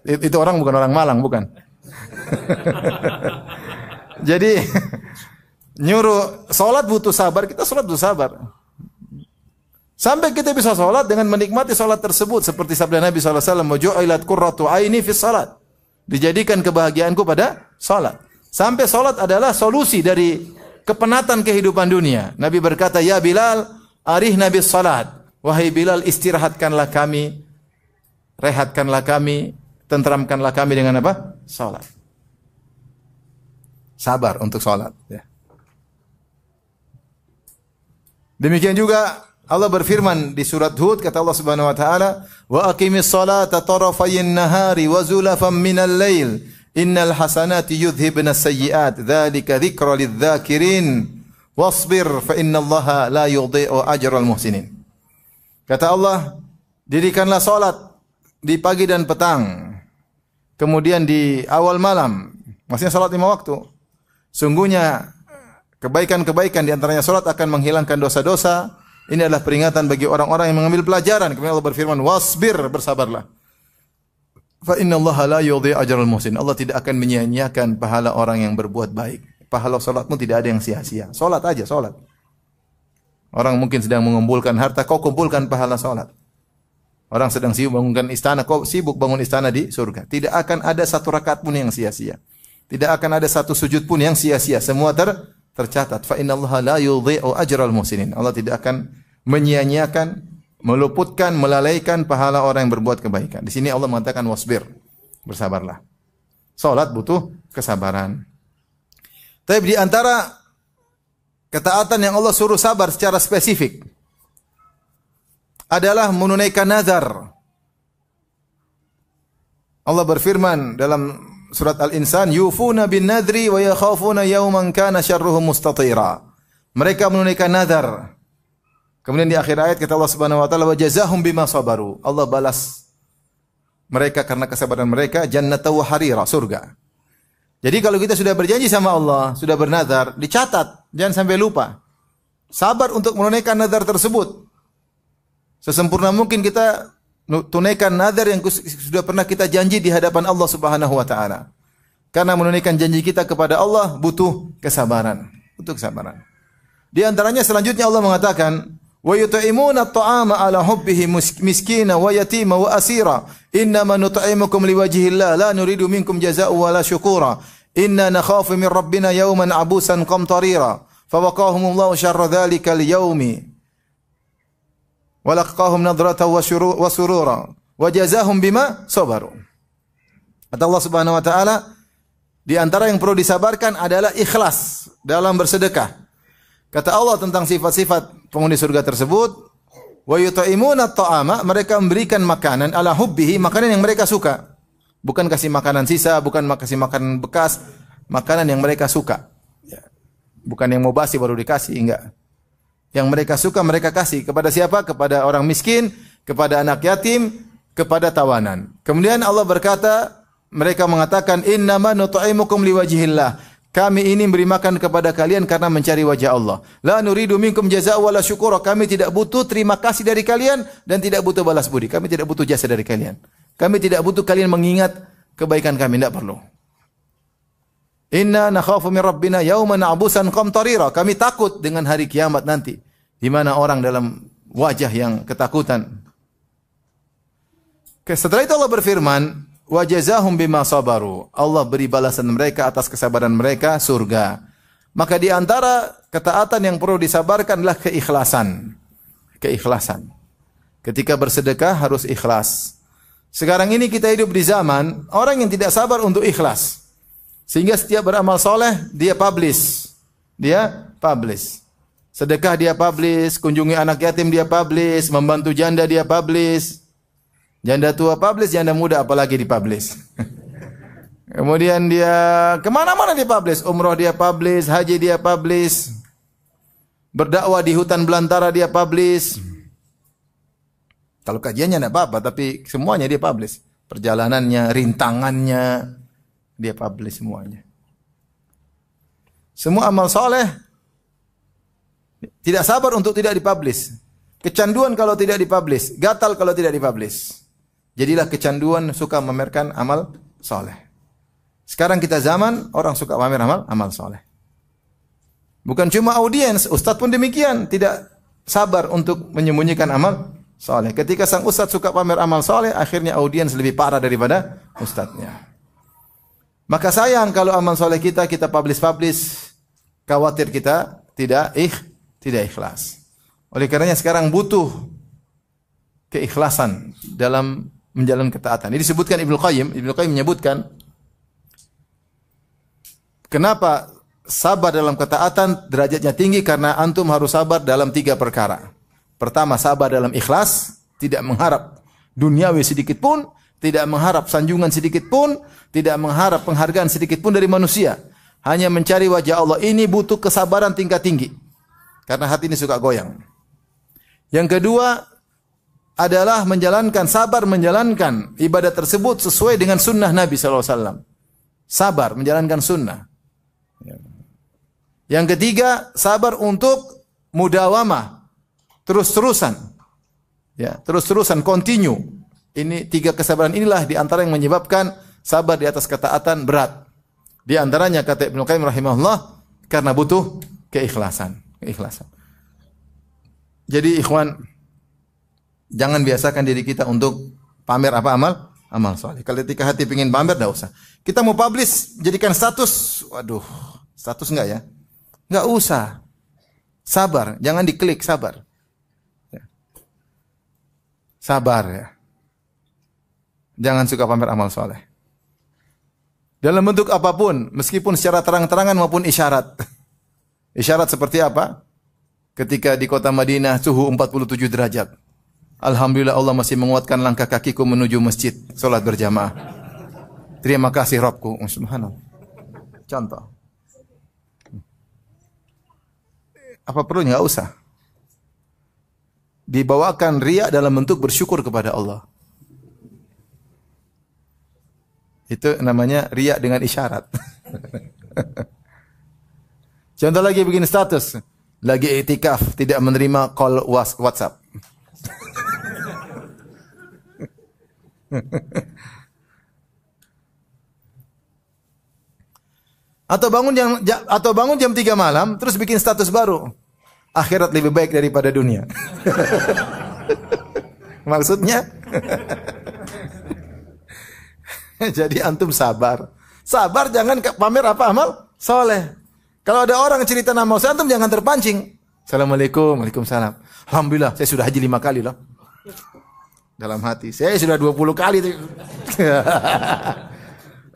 Itu orang bukan orang Malang, bukan. Jadi nyuruh salat butuh sabar, kita salat butuh sabar. Sampai kita bisa salat dengan menikmati salat tersebut seperti sabda Nabi sallallahu alaihi wasallam, "Waju'ilat qurratu aini fi salat." Dijadikan kebahagiaanku pada salat. Sampai salat adalah solusi dari kepenatan kehidupan dunia. Nabi berkata, "Ya Bilal, arihna bis salat." Wahai Bilal, istirahatkanlah kami, rehatkanlah kami, tentramkanlah kami dengan apa? Salat. Sabar untuk salat, ya. Demikian juga Allah berfirman di surat Hud, kata Allah Subhanahu wa taala, "Wa aqimis salata tarafayin nahari wa zulafan minal lail, innal hasanati yudhhibna as-sayyi'at, dzalika dzikra lidz-dzakirin, wasbir fa innallaha la yudhi'u ajral muhsinin." Kata Allah, dirikanlah salat di pagi dan petang, kemudian di awal malam, maksudnya salat 5 waktu. Sungguhnya kebaikan-kebaikan di antaranya salat akan menghilangkan dosa-dosa. Ini adalah peringatan bagi orang-orang yang mengambil pelajaran. Kemudian Allah berfirman, "Wasbir," bersabarlah. Fa innallaha la yudhi'u ajral muhsin. Allah tidak akan menyia-nyiakan pahala orang yang berbuat baik. Pahala salatmu tidak ada yang sia-sia. Salat aja, salat. Orang mungkin sedang mengumpulkan harta, kau kumpulkan pahala salat. Orang sedang sibuk bangunkan istana, kau sibuk bangun istana di surga. Tidak akan ada satu rakaat pun yang sia-sia. Tidak akan ada satu sujud pun yang sia-sia. Semua tercatat. Fa innallaha la yudhi'u ajral muhsinin. Allah tidak akan menyia-nyiakan, meluputkan, melalaikan pahala orang yang berbuat kebaikan. Di sini Allah mengatakan wasbir, bersabarlah. Salat butuh kesabaran. Tapi di antara ketaatan yang Allah suruh sabar secara spesifik adalah menunaikan nazar. Allah berfirman dalam surat Al-Insan, "Yufuna bin nadri wa yakhafuna yawman kana syarruhu mustatira." Mereka menunaikan nazar. Kemudian di akhir ayat kata Allah Subhanahu wa taala, "Wa jazahum bima sabaru." Allah balas mereka karena kesabaran mereka jannata wa harira, surga. Jadi kalau kita sudah berjanji sama Allah, sudah bernazar, dicatat, jangan sampai lupa. Sabar untuk menunaikan nazar tersebut. Sesempurna mungkin kita tunaikan nazar yang sudah pernah kita janji di hadapan Allah Subhanahu wa taala. Karena menunaikan janji kita kepada Allah butuh kesabaran, butuh kesabaran. Di antaranya selanjutnya Allah mengatakan, "Wa yut'imuna at-ta'ama 'ala hubbihi miskina wa yatima wa asira. Innama nut'imukum liwajhillah la nuridu minkum jazaa'an wa la syukura. Inna nakhafu min rabbina yawman 'abusan qamtarira. Fawaqahumullahu syarra dzalikal yaumi. Wa laqahum nadratan wa surura wa jazaahum bima sabaru." Kata Allah Subhanahu wa taala, di antara yang perlu disabarkan adalah ikhlas dalam bersedekah. Kata Allah tentang sifat-sifat penghuni surga tersebut, wa yut'imuna at-ta'ama, mereka memberikan makanan ala hubbihi, makanan yang mereka suka. Bukan kasih makanan sisa, bukan kasih makanan bekas, makanan yang mereka suka. Ya. Bukan yang mau basi baru dikasih, enggak. Yang mereka suka mereka kasih kepada siapa? Kepada orang miskin, kepada anak yatim, kepada tawanan. Kemudian Allah berkata, mereka mengatakan, "Innama nut'imukum liwajhillah." Kami ini beri makan kepada kalian karena mencari wajah Allah. La nuridu minkum jazaa'an wala syukura. Kami tidak butuh terima kasih dari kalian dan tidak butuh balas budi. Kami tidak butuh jasa dari kalian. Kami tidak butuh kalian mengingat kebaikan kami, tidak perlu. Inna nakhafu min rabbina yawman 'abusan qamtarira. Kami takut dengan hari kiamat nanti, di mana orang dalam wajah yang ketakutan. Setelah itu Allah berfirman, wa jazahum bima sabaru. Allah beri balasan mereka atas kesabaran mereka surga. Maka di antara ketaatan yang perlu disabarkan adalah keikhlasan. Keikhlasan. Ketika bersedekah harus ikhlas. Sekarang ini kita hidup di zaman orang yang tidak sabar untuk ikhlas. Sehingga setiap beramal soleh dia publish. Dia publish. Sedekah dia publish, kunjungi anak yatim dia publish, membantu janda dia publish. Janda tua publish, janda muda apalagi dipublish. Kemudian dia kemana-mana dia publish, umroh dia publish, haji dia publish, berdakwah di hutan belantara dia publish. Kalau kajiannya tidak apa-apa, tapi semuanya dia publish. Perjalanannya, rintangannya, dia publish semuanya. Semua amal soleh tidak sabar untuk tidak dipublish. Kecanduan kalau tidak dipublish, gatal kalau tidak dipublish. Jadilah kecanduan suka memamerkan amal soleh. Sekarang kita zaman orang suka pamer amal soleh. Bukan cuma audiens, ustaz pun demikian, tidak sabar untuk menyembunyikan amal soleh. Ketika sang ustaz suka pamer amal soleh, akhirnya audiens lebih parah daripada ustaznya. Maka sayang kalau amal soleh kita publish, khawatir kita tidak ikhlas. Oleh karenanya sekarang butuh keikhlasan dalam menjalankan ketaatan. Ini disebutkan Ibnu Qayyim menyebutkan kenapa sabar dalam ketaatan derajatnya tinggi, karena antum harus sabar dalam 3 perkara. Pertama, sabar dalam ikhlas, tidak mengharap duniawi sedikit pun, tidak mengharap sanjungan sedikit pun, tidak mengharap penghargaan sedikit pun dari manusia. Hanya mencari wajah Allah. Ini butuh kesabaran tingkat tinggi. Karena hati ini suka goyang. Yang kedua adalah sabar menjalankan ibadah tersebut sesuai dengan sunnah Nabi SAW. Sabar menjalankan sunnah. Yang ketiga, sabar untuk mudawamah, terus-terusan. Ya, terus-terusan, continue. Ini 3 kesabaran inilah di antara yang menyebabkan sabar di atas ketaatan berat. Di antaranya kata Ibnu Qayyim rahimahullah, karena butuh keikhlasan. Jadi ikhwan, jangan biasakan diri kita untuk pamer amal soleh. Kalau ketika hati ingin pamer, tidak usah. Kita mau publish, jadikan status. Waduh, status enggak ya? Enggak usah. Sabar, jangan diklik, sabar. Sabar ya. Jangan suka pamer amal soleh. Dalam bentuk apapun, meskipun secara terang-terangan maupun isyarat. Isyarat seperti apa? Ketika di kota Madinah suhu 47 derajat. Alhamdulillah Allah masih menguatkan langkah kakiku menuju masjid, salat berjamaah. Terima kasih Rabbku. Subhanallah. Contoh. Apa perlunya? Enggak usah. Dibawakan riya dalam bentuk bersyukur kepada Allah. Itu namanya riya dengan isyarat. Contoh lagi bikin status. Lagi i'tikaf, tidak menerima call WhatsApp. Atau bangun jam 3 malam terus bikin status baru. Akhirat lebih baik daripada dunia. Maksudnya jadi antum sabar. Sabar, jangan pamer amal soleh. Kalau ada orang cerita nama saya, antum jangan terpancing. Assalamualaikum, waalaikumsalam. Alhamdulillah, saya sudah haji 5 kali loh. Dalam hati, saya sudah 20 kali. 5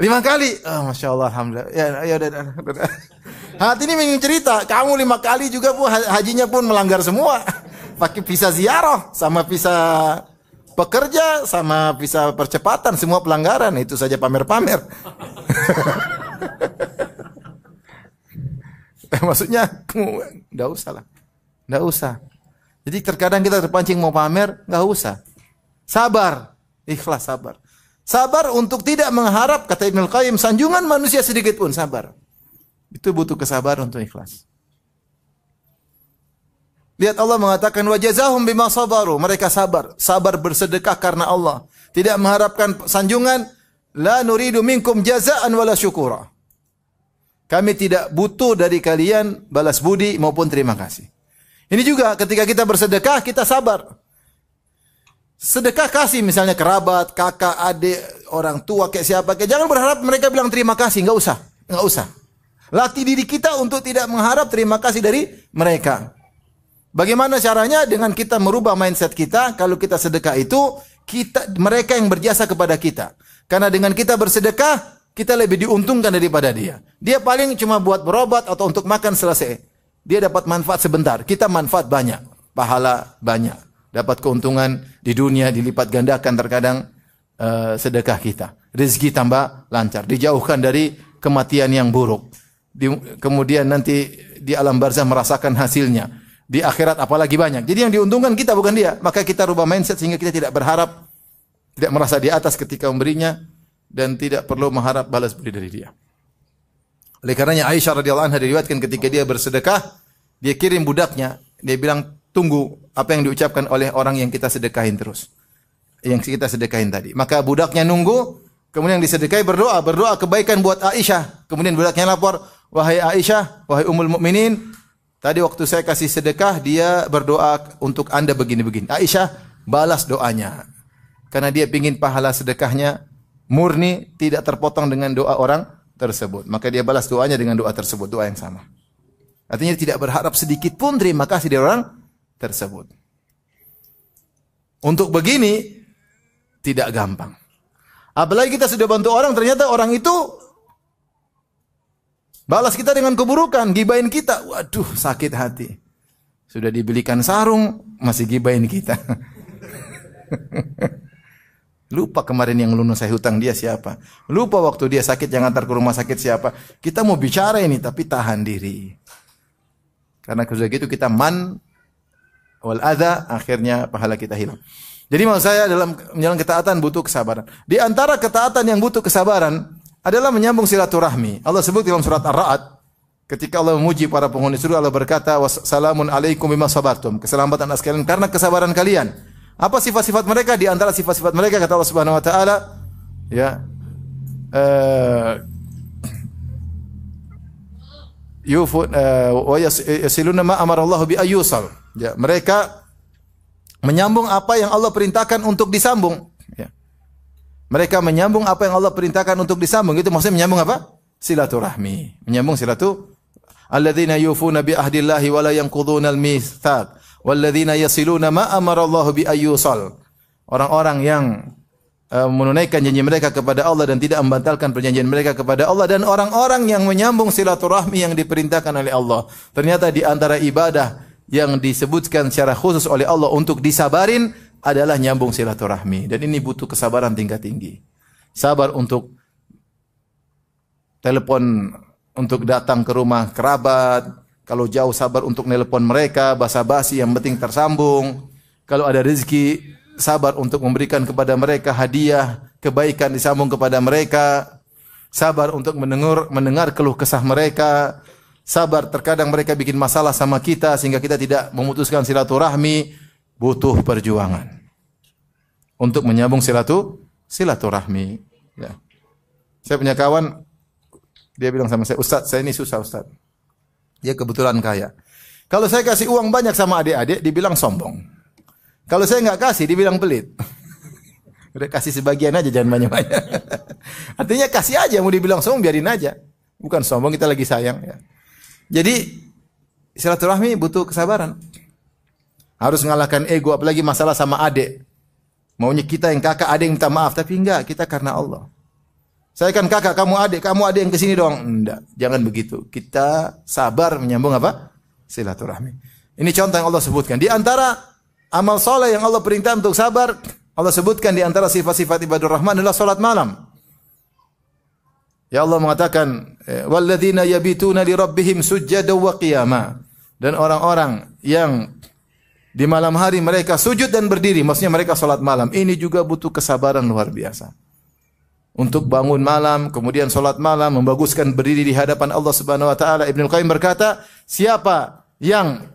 kali. Oh, Masya Allah, alhamdulillah. Ya udah. Hati ini ingin cerita, kamu 5 kali juga pun hajinya pun melanggar semua. Pakai visa ziarah, sama visa pekerja, sama visa percepatan, semua pelanggaran. Itu saja pamer-pamer. Maksudnya, enggak usah lah. Enggak usah. Jadi terkadang kita terpancing mau pamer, enggak usah. Sabar, ikhlas, sabar. Sabar untuk tidak mengharap, kata Ibnu Qayyim, sanjungan manusia sedikit pun, sabar. Itu butuh kesabaran untuk ikhlas. Lihat Allah mengatakan wa jazahum bima sabaru, mereka sabar bersedekah karena Allah, tidak mengharapkan sanjungan. La nuridu minkum jazaan wala syukura. Kami tidak butuh dari kalian balas budi maupun terima kasih. Ini juga ketika kita bersedekah kita sabar. Sedekah kasih misalnya kerabat, kakak, adik, orang tua kayak siapa kayak, jangan berharap mereka bilang terima kasih, enggak usah. Latih diri kita untuk tidak mengharap terima kasih dari mereka. Bagaimana caranya? Dengan kita merubah mindset kita, kalau kita sedekah itu mereka yang berjasa kepada kita. Karena dengan kita bersedekah, kita lebih diuntungkan daripada dia. Dia paling cuma buat berobat atau untuk makan selesai. Dia dapat manfaat sebentar, kita manfaat banyak, pahala banyak. Dapat keuntungan di dunia dilipat gandakan terkadang sedekah kita. Rezeki tambah lancar, dijauhkan dari kematian yang buruk. Kemudian nanti di alam barzah merasakan hasilnya. Di akhirat apalagi banyak. Jadi yang diuntungkan kita bukan dia. Maka kita rubah mindset sehingga kita tidak berharap, tidak merasa di atas ketika memberinya, dan tidak perlu mengharap balas budi dari dia. Oleh karenanya Aisyah radhiyallahu anha diriwayatkan ketika dia bersedekah, dia kirim budaknya, dia bilang, tunggu apa yang diucapkan oleh orang yang kita sedekahin terus. Yang kita sedekahin tadi. Maka budaknya nunggu, kemudian disedekahi, berdoa kebaikan buat Aisyah. Kemudian budaknya lapor, wahai Aisyah, wahai Ummul Mukminin, tadi waktu saya kasih sedekah, dia berdoa untuk Anda begini-begini. Aisyah balas doanya. Karena dia ingin pahala sedekahnya murni, tidak terpotong dengan doa orang tersebut. Maka dia balas doanya dengan doa tersebut, doa yang sama. Artinya tidak berharap sedikit pun terima kasih dari orang tersebut. Untuk begini tidak gampang. Apalagi kita sudah bantu orang, ternyata orang itu balas kita dengan keburukan, gibahin kita. Waduh, sakit hati. Sudah dibelikan sarung, masih gibahin kita. Lupa kemarin yang lunas saya hutang dia siapa. Lupa waktu dia sakit yang antar ke rumah sakit siapa. Kita mau bicara ini tapi tahan diri. Karena sudah gitu kita man wal adha, akhirnya pahala kita hilang. Jadi maksud saya dalam menjalankan ketaatan butuh kesabaran. Di antara ketaatan yang butuh kesabaran adalah menyambung silaturahmi. Allah sebut dalam surat Ar-Ra'd, ketika Allah memuji para penghuni surga, Allah berkata, wassalamun alaikum bima sabartum. Keselamatan atas kalian karena kesabaran kalian. Apa sifat-sifat mereka? Di antara sifat-sifat mereka kata Allah Subhanahu wa taala, ya, wa yasiluna ma amara Allah bi ayyusal. Ya, mereka menyambung apa yang Allah perintahkan untuk disambung. Ya. Mereka menyambung apa yang Allah perintahkan untuk disambung. Itu maksudnya menyambung apa? Silaturahmi. Menyambung alladzina yufuna bi ahdillahi wa la yanquduna al-mitsaq walladzina yasiluna ma amara Allah bi ayyusal. Orang-orang yang menunaikan janji mereka kepada Allah dan tidak membatalkan perjanjian mereka kepada Allah, dan orang-orang yang menyambung silaturahmi yang diperintahkan oleh Allah. Ternyata di antara ibadah yang disebutkan secara khusus oleh Allah untuk disabarin adalah nyambung silaturahmi, dan ini butuh kesabaran tingkat tinggi. Sabar untuk telepon, untuk datang ke rumah kerabat, kalau jauh sabar untuk nelpon mereka, basa-basi yang penting tersambung. Kalau ada rezeki, sabar untuk memberikan kepada mereka hadiah, kebaikan disambung kepada mereka. Sabar untuk mendengar keluh kesah mereka. Sabar terkadang mereka bikin masalah sama kita sehingga kita tidak memutuskan silaturahmi, butuh perjuangan untuk menyambung silaturahmi. Ya. Saya punya kawan, dia bilang sama saya, Ustaz, saya ini susah Ustaz. Dia kebetulan kaya. Kalau saya kasih uang banyak sama adik-adik, dibilang sombong. Kalau saya nggak kasih, dibilang pelit. Udah kasih sebagian aja, jangan banyak-banyak. Artinya kasih aja, mau dibilang sombong biarin aja. Bukan sombong, kita lagi sayang. Ya. Jadi silaturahmi butuh kesabaran. Harus mengalahkan ego, apalagi masalah sama adik. Maunya kita yang kakak, adik yang minta maaf, tapi enggak, kita karena Allah. Saya kan kakak, kamu adik yang kesini doang. Enggak, jangan begitu. Kita sabar menyambung apa? Silaturahmi. Ini contoh yang Allah sebutkan. Di antara amal soleh yang Allah perintah untuk sabar, Allah sebutkan di antara sifat-sifat ibadur rahman adalah salat malam. Ya Allah mengatakan, walladzina yabituna li rabbihim sujjadan wa qiyama. Dan orang-orang yang di malam hari mereka sujud dan berdiri, maksudnya mereka salat malam. Ini juga butuh kesabaran luar biasa. Untuk bangun malam, kemudian salat malam, membaguskan berdiri di hadapan Allah Subhanahu wa taala. Ibnu Qayyim berkata, siapa yang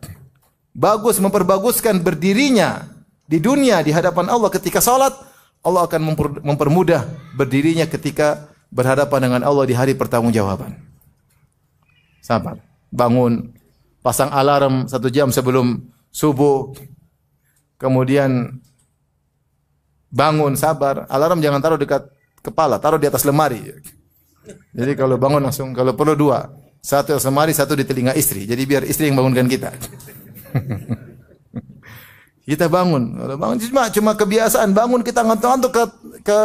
bagus memperbaguskan berdirinya di dunia di hadapan Allah ketika salat, Allah akan mempermudah berdirinya ketika berhadapan dengan Allah di hari pertanggungjawaban. Sabar, bangun, pasang alarm 1 jam sebelum subuh, kemudian Bangun, sabar. Alarm jangan taruh dekat kepala, taruh di atas lemari. Jadi kalau bangun langsung, kalau perlu dua. Satu di lemari, satu di telinga istri. Jadi biar istri yang bangunkan kita. Kita bangun. Kalau bangun cuma kebiasaan. Bangun kita ngantuk-ngantuk ke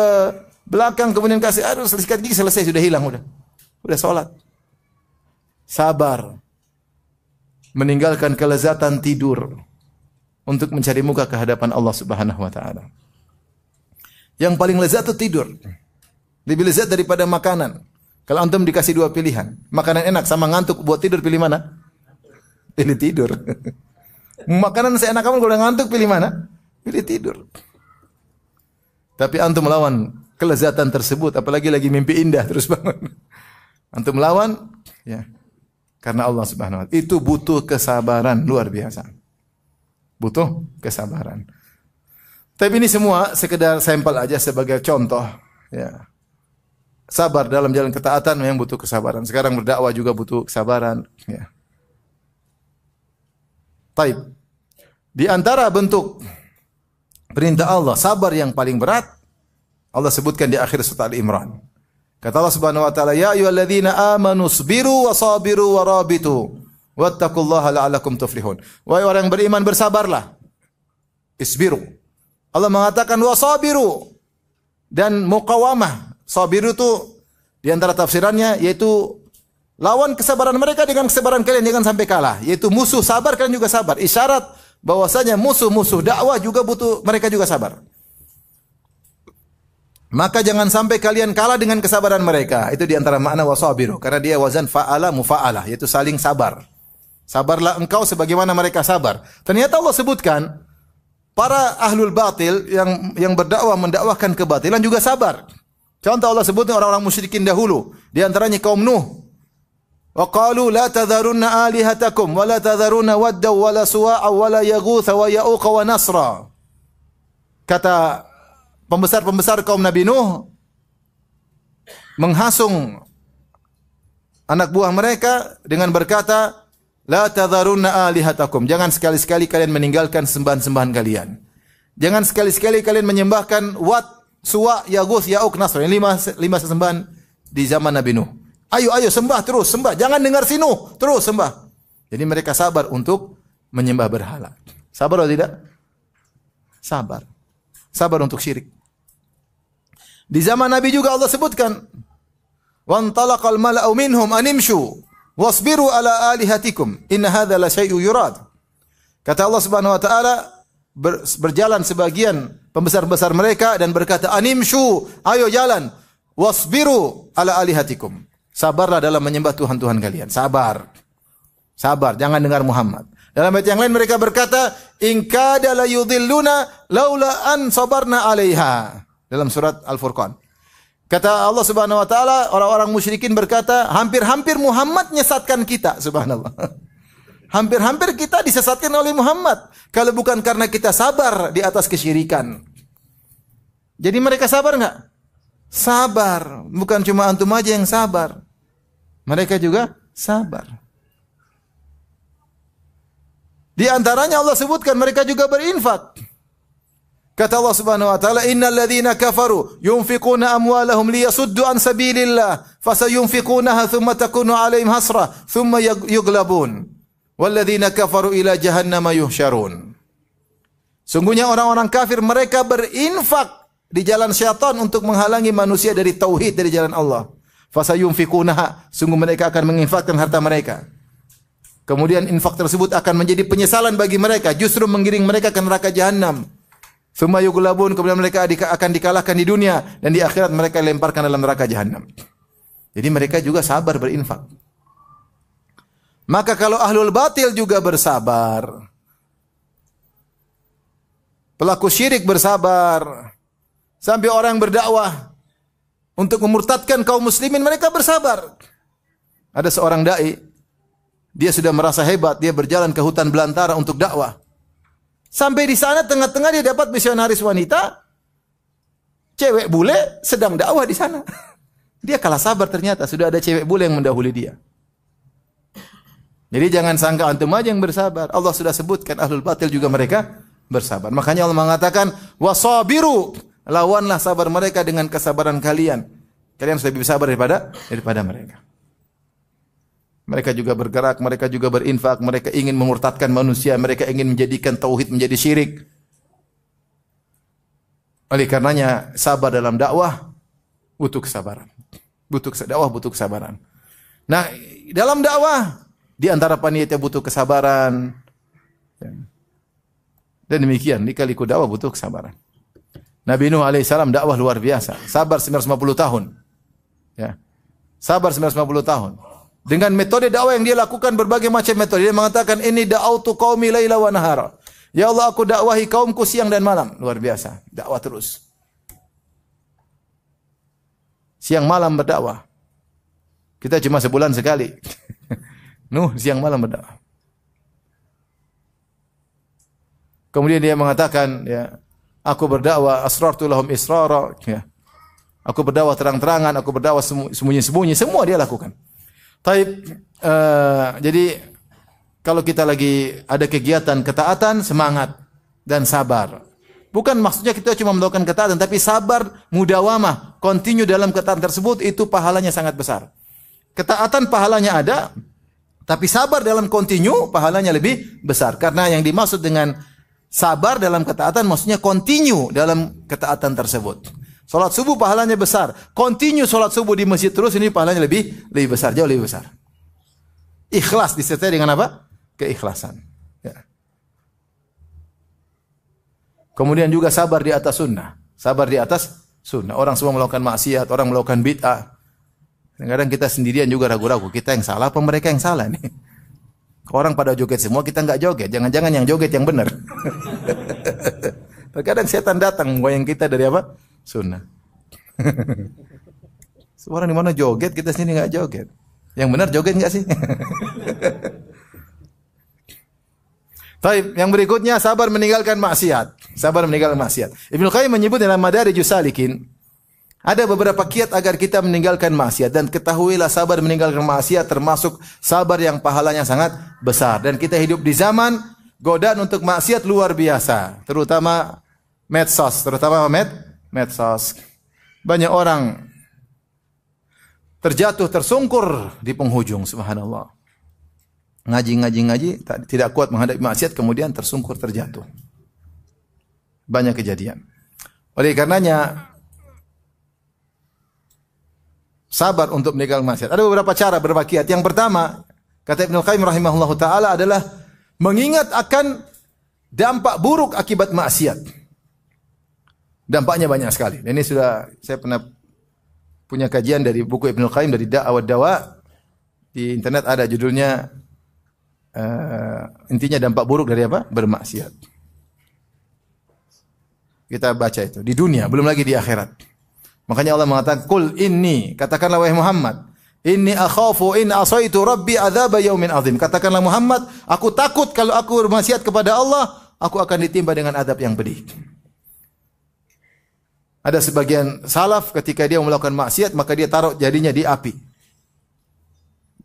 belakang, kemudian kasih aduh sikat gigi, selesai, sudah hilang udah. Udah sholat. Sabar. Meninggalkan kelezatan tidur untuk mencari muka ke hadapan Allah Subhanahu wa taala. Yang paling lezat itu tidur. Lebih lezat daripada makanan. Kalau antum dikasih dua pilihan, makanan enak sama ngantuk buat tidur, pilih mana? Pilih tidur. Makanan seenak kamu kalau ngantuk pilih mana? Pilih tidur. Tapi antum melawan kelezatan tersebut, apalagi lagi mimpi indah terus bangun. Antum melawan, ya. Karena Allah Subhanahu wa taala. Itu butuh kesabaran luar biasa. Butuh kesabaran. Tapi ini semua sekedar sampel aja sebagai contoh, ya. Sabar dalam jalan ketaatan memang butuh kesabaran. Sekarang berdakwah juga butuh kesabaran, ya. Taib. Di antara bentuk perintah Allah, sabar yang paling berat, Allah sebutkan di akhir surat Al-Imran. Kata Allah Subhanahu wa taala, "Ya ayyuhalladzina amanu sabiru wa sabiru wa rabitu wattaqullaha la'allakum tuflihun." Wahai orang yang beriman, bersabarlah. Isbiru. Allah mengatakan wasabiru dan muqawamah. Sabiru itu di antara tafsirannya yaitu lawan kesabaran mereka dengan kesabaran kalian, jangan sampai kalah. Yaitu musuh sabar, kalian juga sabar. Isyarat bahwasanya musuh-musuh dakwah juga butuh, mereka juga sabar. Maka jangan sampai kalian kalah dengan kesabaran mereka. Itu di antara makna wasabiru, karena dia wazan fa'ala mufa'alah, yaitu saling sabar. Sabarlah engkau sebagaimana mereka sabar. Ternyata Allah sebutkan para ahlul batil yang berdakwah mendakwahkan kebatilan juga sabar. Contoh Allah sebutkan orang-orang musyrikin dahulu, di antaranya kaum Nuh. Wa qalu la tadharunna alihatakum wa la tadharunna wadda wa la suwa'a wa la yaghutha wa ya'uqa wa nasra. Kata pembesar-pembesar kaum Nabi Nuh menghasung anak buah mereka dengan berkata, la tadharunna alihatakum. Jangan sekali-sekali kalian meninggalkan sembahan-sembahan kalian. Jangan sekali-sekali kalian menyembahkan Wat, Suwa, Yaguth, Ya'uq, Nasr. Lima sesembahan di zaman Nabi Nuh. Ayo sembah terus, sembah. Jangan dengar si Nuh, terus sembah. Jadi mereka sabar untuk menyembah berhala. Sabar atau tidak? Sabar. Sabar untuk syirik. Di zaman Nabi juga Allah sebutkan, "Wantalaqal mala'u minhum animshu wasbiru ala alihatikum inna hadza la syai'un yurad." Kata Allah Subhanahu wa taala, berjalan sebagian pembesar-besar mereka dan berkata, "Animshu, ayo jalan, wasbiru ala alihatikum." Sabarlah dalam menyembah Tuhan-Tuhan kalian. Sabar. Sabar, jangan dengar Muhammad. Dalam ayat yang lain mereka berkata, "In kada la yudhilluna laula an sabarna 'alaiha." Dalam surat Al-Furqan. Kata Allah Subhanahu wa taala, orang-orang musyrikin berkata, hampir-hampir Muhammad menyesatkan kita, subhanallah. Hampir-hampir kita disesatkan oleh Muhammad kalau bukan karena kita sabar di atas kesyirikan. Jadi mereka sabar enggak? Sabar, bukan cuma antum aja yang sabar. Mereka juga sabar. Di antaranya Allah sebutkan mereka juga berinfak. Kata Allah Subhanahu wa taala, "Innal ladzina kafaru yunfiquna amwalahum liyasuddu an sabilillah, fasayunfiqunaha thumma takunu 'alaihim hasrah, thumma yughlabun. Wal ladzina kafaru ila jahannama yuhsyarun." Sungguhnya orang-orang kafir mereka berinfak di jalan syaitan untuk menghalangi manusia dari tauhid, dari jalan Allah. Fasayunfiqunaha, sungguh mereka akan menginfakkan harta mereka. Kemudian infak tersebut akan menjadi penyesalan bagi mereka, justru menggiring mereka ke neraka jahanam. Tsumma yughlabun, kemudian mereka akan dikalahkan di dunia dan di akhirat mereka dilemparkan dalam neraka jahanam. Jadi mereka juga sabar berinfak. Maka kalau ahlul batil juga bersabar, pelaku syirik bersabar, sampai orang berdakwah untuk memurtadkan kaum muslimin mereka bersabar. Ada seorang dai, dia sudah merasa hebat, dia berjalan ke hutan belantara untuk dakwah. Sampai di sana tengah-tengah dia dapat misionaris wanita, cewek bule sedang dakwah di sana. Dia kalah sabar, ternyata sudah ada cewek bule yang mendahului dia. Jadi jangan sangka antum aja yang bersabar. Allah sudah sebutkan ahlul batil juga mereka bersabar. Makanya Allah mengatakan wasabiru Lawanlah sabar mereka dengan kesabaran kalian. Kalian sudah lebih sabar daripada mereka. Mereka juga bergerak, mereka juga berinfak, mereka ingin memurtadkan manusia, mereka ingin menjadikan tauhid menjadi syirik. Oleh karenanya sabar dalam dakwah butuh kesabaran. Butuh kesabaran. Nah, dalam dakwah di antara panitia butuh kesabaran. Dan demikian, lika-liku dakwah butuh kesabaran. Nabi Nuh alaihissalam dakwah luar biasa, sabar 950 tahun. Ya. Sabar 950 tahun. Dengan metode dakwah yang dia lakukan berbagai macam metode. Dia mengatakan, "Inni da'autu qaumi laila wa nahara." Ya Allah, aku dakwahi kaumku siang dan malam. Luar biasa, dakwah terus. Siang malam berdakwah. Kita cuma sebulan sekali. Nuh siang malam berdakwah. Kemudian dia mengatakan, ya, aku berdakwah asrartu lahum israra, ya. Aku berdakwah terang-terangan, aku berdakwah sembunyi-sembunyi, semua dia lakukan. Jadi kalau kita lagi ada kegiatan ketaatan, semangat dan sabar. Bukan maksudnya kita cuma melakukan ketaatan, tapi sabar, mudawamah, continue dalam ketaatan tersebut, itu pahalanya sangat besar. Ketaatan pahalanya ada, tapi sabar dalam continue pahalanya lebih besar. Karena yang dimaksud dengan sabar dalam ketaatan maksudnya continue dalam ketaatan tersebut. Salat subuh pahalanya besar. Continue salat subuh di masjid terus, ini pahalanya lebih besar, jauh lebih besar. Ikhlas disertai dengan apa? Keikhlasan. Ya. Kemudian juga sabar di atas sunnah. Sabar di atas sunnah. Orang semua melakukan maksiat, orang melakukan bid'ah. Kadang-kadang kita sendirian juga ragu-ragu. Kita yang salah apa mereka yang salah nih? Orang pada joget semua, kita enggak joget. Jangan-jangan yang joget yang benar. Terkadang setan datang goyang kita dari apa? Sunnah. Orang di mana joget, kita sini enggak joget. Yang benar joget enggak sih? Baik, yang berikutnya sabar meninggalkan maksiat. Sabar meninggalkan maksiat. Ibnu Qayyim menyebut dalam Madarijus Salikin, ada beberapa kiat agar kita meninggalkan maksiat, dan ketahuilah sabar meninggalkan maksiat termasuk sabar yang pahalanya sangat besar. Dan kita hidup di zaman godaan untuk maksiat luar biasa, terutama medsos, medsos. Banyak orang terjatuh tersungkur di penghujung, subhanallah. Ngaji, tidak kuat menghadapi maksiat, kemudian tersungkur terjatuh. Banyak kejadian. Oleh karenanya sabar untuk meninggalkan maksiat. Ada beberapa cara, beberapa kiat. Yang pertama, kata Ibnu Qayyim rahimahullahu taala, adalah mengingat akan dampak buruk akibat maksiat. Dampaknya banyak sekali. Dan ini sudah saya pernah punya kajian dari buku Ibnu Qayyim dari Da'wa Dawa. Di internet ada judulnya intinya dampak buruk dari apa? Bermaksiat. Kita baca itu di dunia, belum lagi di akhirat. Makanya Allah mengatakan, "Qul inni," katakanlah wahai Muhammad, "inni akhafu in asaitu rabbi adzab yaumin azim." Katakanlah Muhammad, aku takut kalau aku bermaksiat kepada Allah, aku akan ditimpa dengan adab yang pedih. Ada sebagian salaf ketika dia melakukan maksiat, maka dia taruh jadinya di api.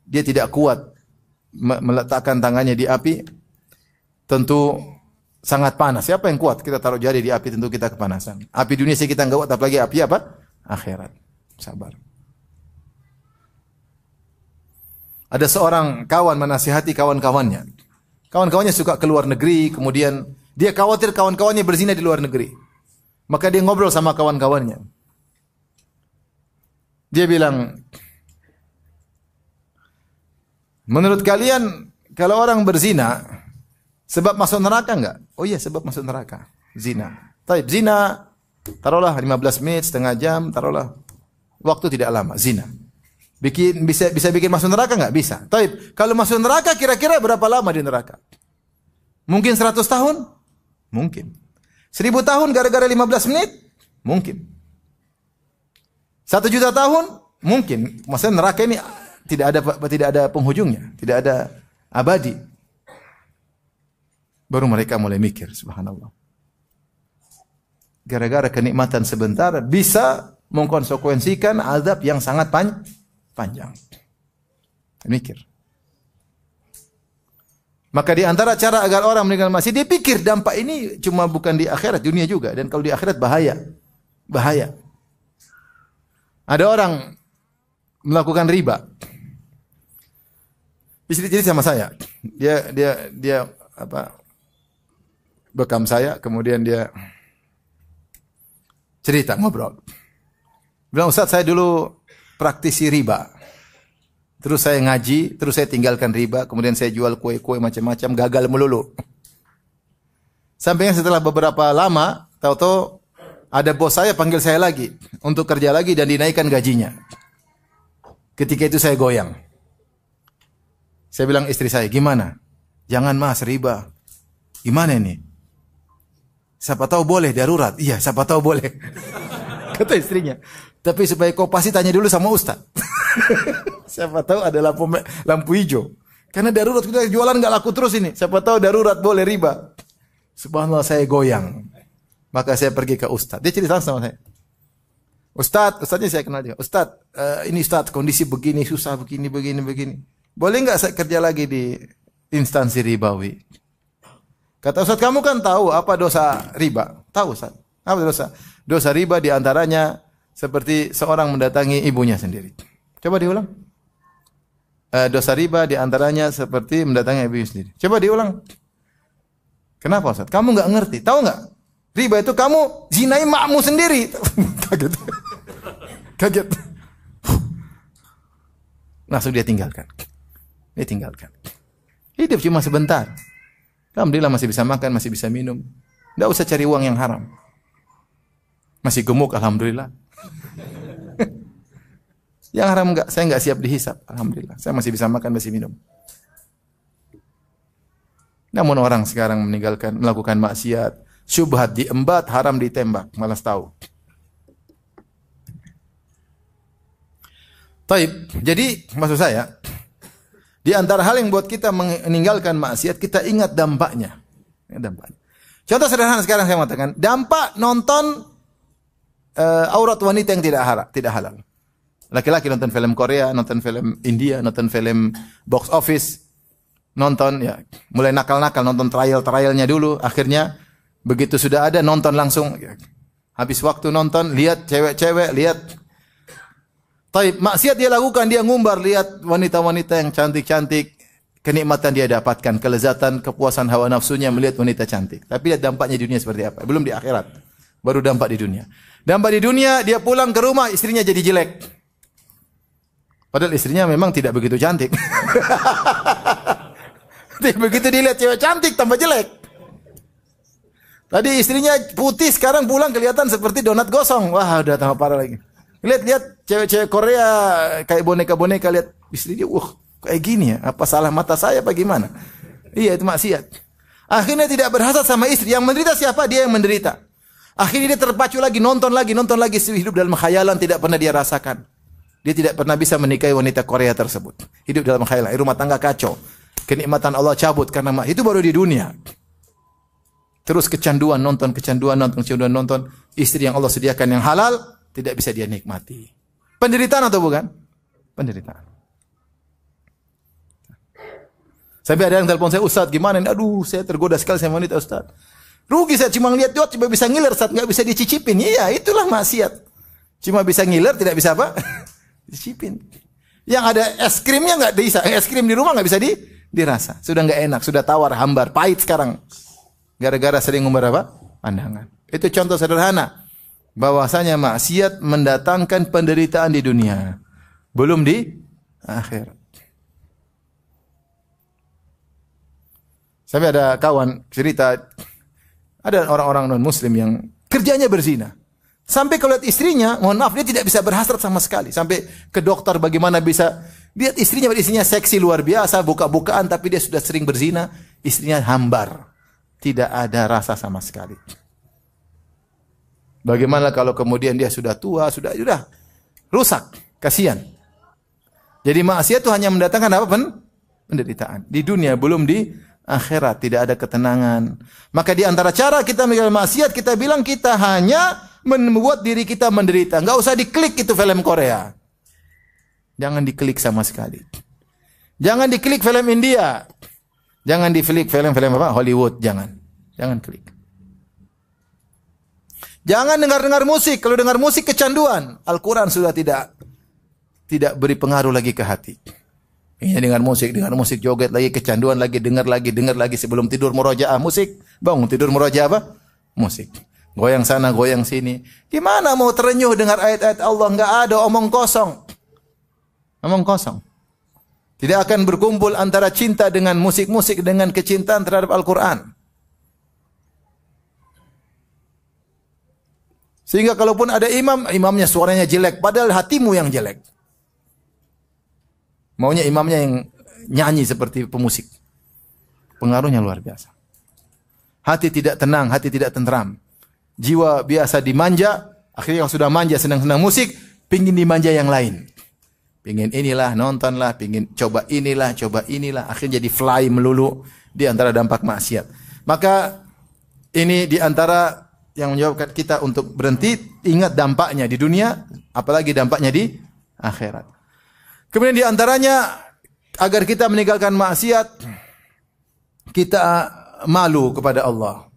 Dia tidak kuat meletakkan tangannya di api, tentu sangat panas. Siapa yang kuat? Kita taruh jari di api, tentu kita kepanasan. Api dunia sih kita enggak kuat, apalagi api apa? Akhirat. Sabar. Ada seorang kawan menasihati kawan-kawannya. Kawan-kawannya suka ke luar negeri, kemudian dia khawatir kawan-kawannya berzina di luar negeri. Maka dia ngobrol sama kawan-kawannya. Dia bilang, menurut kalian kalau orang berzina sebab masuk neraka enggak? Oh iya, sebab masuk neraka. Zina. Taib, zina taruhlah 15 menit, setengah jam, taruhlah waktu tidak lama, zina. Bisa bikin masuk neraka enggak? Bisa. Taib, kalau masuk neraka kira-kira berapa lama di neraka? Mungkin 100 tahun? Mungkin. 1000 tahun gara-gara 15 menit? Mungkin. 1 juta tahun? Mungkin. Maksudnya neraka ini tidak ada penghujungnya, tidak ada abadi. Baru mereka mulai mikir, subhanallah. Gara-gara kenikmatan sebentar bisa mengkonsekuensikan azab yang sangat panjang. Mikir. Maka di antara cara agar orang meninggalkan maksiat, dia pikir dampak ini cuma bukan di akhirat, dunia juga. Dan kalau di akhirat bahaya. Bahaya. Ada orang melakukan riba. Istri sama saya. Dia bekam saya, kemudian dia cerita, ngobrol. Bilang, Ustaz, saya dulu praktisi riba. Terus saya ngaji, terus saya tinggalkan riba, kemudian saya jual kue-kue macam-macam, gagal melulu. Sampai setelah beberapa lama, tahu-tahu ada bos saya panggil saya lagi untuk kerja lagi dan dinaikkan gajinya. Ketika itu saya goyang. Saya bilang istri saya, gimana? Jangan mas, riba. Gimana ini? Siapa tahu boleh, darurat. Iya, siapa tahu boleh. Kata istrinya. Tapi supaya kau pasti tanya dulu sama Ustaz. Siapa tahu ada lampu hijau. Karena darurat, kita jualan nggak laku terus ini. Siapa tahu darurat boleh riba. Subhanallah, saya goyang. Maka saya pergi ke Ustaz. Dia cerita sama saya. Ustaznya saya kenal dia. Ustaz, ini Ustaz, kondisi begini, susah begini. Boleh nggak saya kerja lagi di instansi ribawi? Kata Ustaz, kamu kan tahu apa dosa riba? Tahu Ustaz. Apa dosa? Dosa riba diantaranya seperti seorang mendatangi ibunya sendiri. Coba diulang. Dosa riba diantaranya seperti mendatangi ibunya sendiri. Coba diulang. Kenapa Ustaz? Kamu nggak ngerti. Tahu nggak? Riba itu kamu zinai makmu sendiri. Kaget. Langsung dia tinggalkan. Hidup cuma sebentar. Alhamdulillah masih bisa makan, masih bisa minum. Tidak usah cari uang yang haram. Masih gemuk, alhamdulillah. Yang haram enggak, saya enggak siap dihisap. Alhamdulillah, saya masih bisa makan, masih minum. Namun orang sekarang melakukan maksiat, syubhat diembat, haram ditembak, malas tahu. Taib. Jadi maksud saya, di antara hal yang buat kita meninggalkan maksiat, kita ingat dampaknya. Contoh sederhana sekarang saya mengatakan, dampak nonton aurat wanita yang tidak halal. Laki-laki nonton film Korea, nonton film India, nonton film box office, nonton ya, mulai nakal-nakal nonton trialnya dulu, akhirnya begitu sudah ada nonton langsung, ya, habis waktu nonton lihat cewek-cewek, lihat taib, maksiat dia lakukan, dia ngumbar, lihat wanita-wanita yang cantik-cantik, kenikmatan dia dapatkan, kelezatan, kepuasan hawa nafsunya melihat wanita cantik. Tapi lihat dampaknya di dunia seperti apa? Belum di akhirat. Baru dampak di dunia. Dampak di dunia, dia pulang ke rumah, istrinya jadi jelek. Padahal istrinya memang tidak begitu cantik. Begitu dilihat cewek cantik, tambah jelek. Tadi istrinya putih, sekarang pulang kelihatan seperti donat gosong. Wah, udah tambah parah lagi. Lihat cewek-cewek Korea kayak boneka-boneka, lihat istrinya, kayak gini ya. Apa salah mata saya apa gimana? Iya, itu maksiat. Akhirnya tidak berhasad sama istri. Yang menderita siapa? Dia yang menderita. Akhirnya dia terpacu lagi, nonton lagi, hidup dalam khayalan tidak pernah dia rasakan. Dia tidak pernah bisa menikahi wanita Korea tersebut. Hidup dalam khayalan, rumah tangga kacau. Kenikmatan Allah cabut karena itu baru di dunia. Terus kecanduan nonton, istri yang Allah sediakan yang halal tidak bisa dia nikmati. Penderitaan atau bukan? Penderitaan. Sampai ada yang telepon saya, Ustaz gimana? Aduh, saya tergoda sekali sama wanita Ustaz. Rugi saya cuma lihat jod, cuma bisa ngiler, Ustaz, nggak bisa dicicipin. Iya, itulah maksiat. Cuma bisa ngiler, tidak bisa apa? Dicicipin. Yang ada es krimnya nggak bisa, es krim di rumah nggak bisa dirasa. Sudah nggak enak, sudah tawar, hambar, pahit sekarang. Gara-gara sering ngumbar apa? Pandangan. Itu contoh sederhana. Bahwasanya maksiat mendatangkan penderitaan di dunia. Belum di akhirat. Sampai ada kawan cerita, ada orang-orang non-muslim yang kerjanya berzina. Sampai kalau lihat istrinya, mohon maaf, dia tidak bisa berhasrat sama sekali. Sampai ke dokter bagaimana bisa, lihat istrinya seksi luar biasa, buka-bukaan, tapi dia sudah sering berzina, istrinya hambar. Tidak ada rasa sama sekali. Bagaimana kalau kemudian dia sudah tua, sudah rusak, kasihan. Jadi maksiat itu hanya mendatangkan apa? Penderitaan. Di dunia, belum di akhirat, tidak ada ketenangan. Maka di antara cara kita meninggalkan maksiat, kita bilang kita hanya membuat diri kita menderita. Enggak usah diklik itu film Korea. Jangan diklik sama sekali. Jangan diklik film India. Jangan diklik film-film apa? Hollywood, jangan klik. Jangan dengar-dengar musik. Kalau dengar musik kecanduan. Al-Quran sudah tidak beri pengaruh lagi ke hati. Ini dengar musik joget lagi, kecanduan lagi, dengar lagi sebelum tidur murojaah musik. Bangun tidur murojaah apa? Musik. Goyang sana, goyang sini. Gimana mau terenyuh dengar ayat-ayat Allah? Enggak ada, omong kosong. Omong kosong. Tidak akan berkumpul antara cinta dengan musik-musik dengan kecintaan terhadap Al-Quran. Sehingga kalaupun ada imamnya suaranya jelek, padahal hatimu yang jelek. Maunya imamnya yang nyanyi seperti pemusik. Pengaruhnya luar biasa. Hati tidak tenang, hati tidak tentram. Jiwa biasa dimanja, akhirnya kalau sudah manja senang-senang musik, pingin dimanja yang lain. Pingin inilah, nontonlah, pingin coba inilah, akhirnya jadi fly melulu di antara dampak maksiat. Maka ini di antara yang menyebabkan kita untuk berhenti, ingat dampaknya di dunia, apalagi dampaknya di akhirat. Kemudian di antaranya agar kita meninggalkan maksiat, kita malu kepada Allah.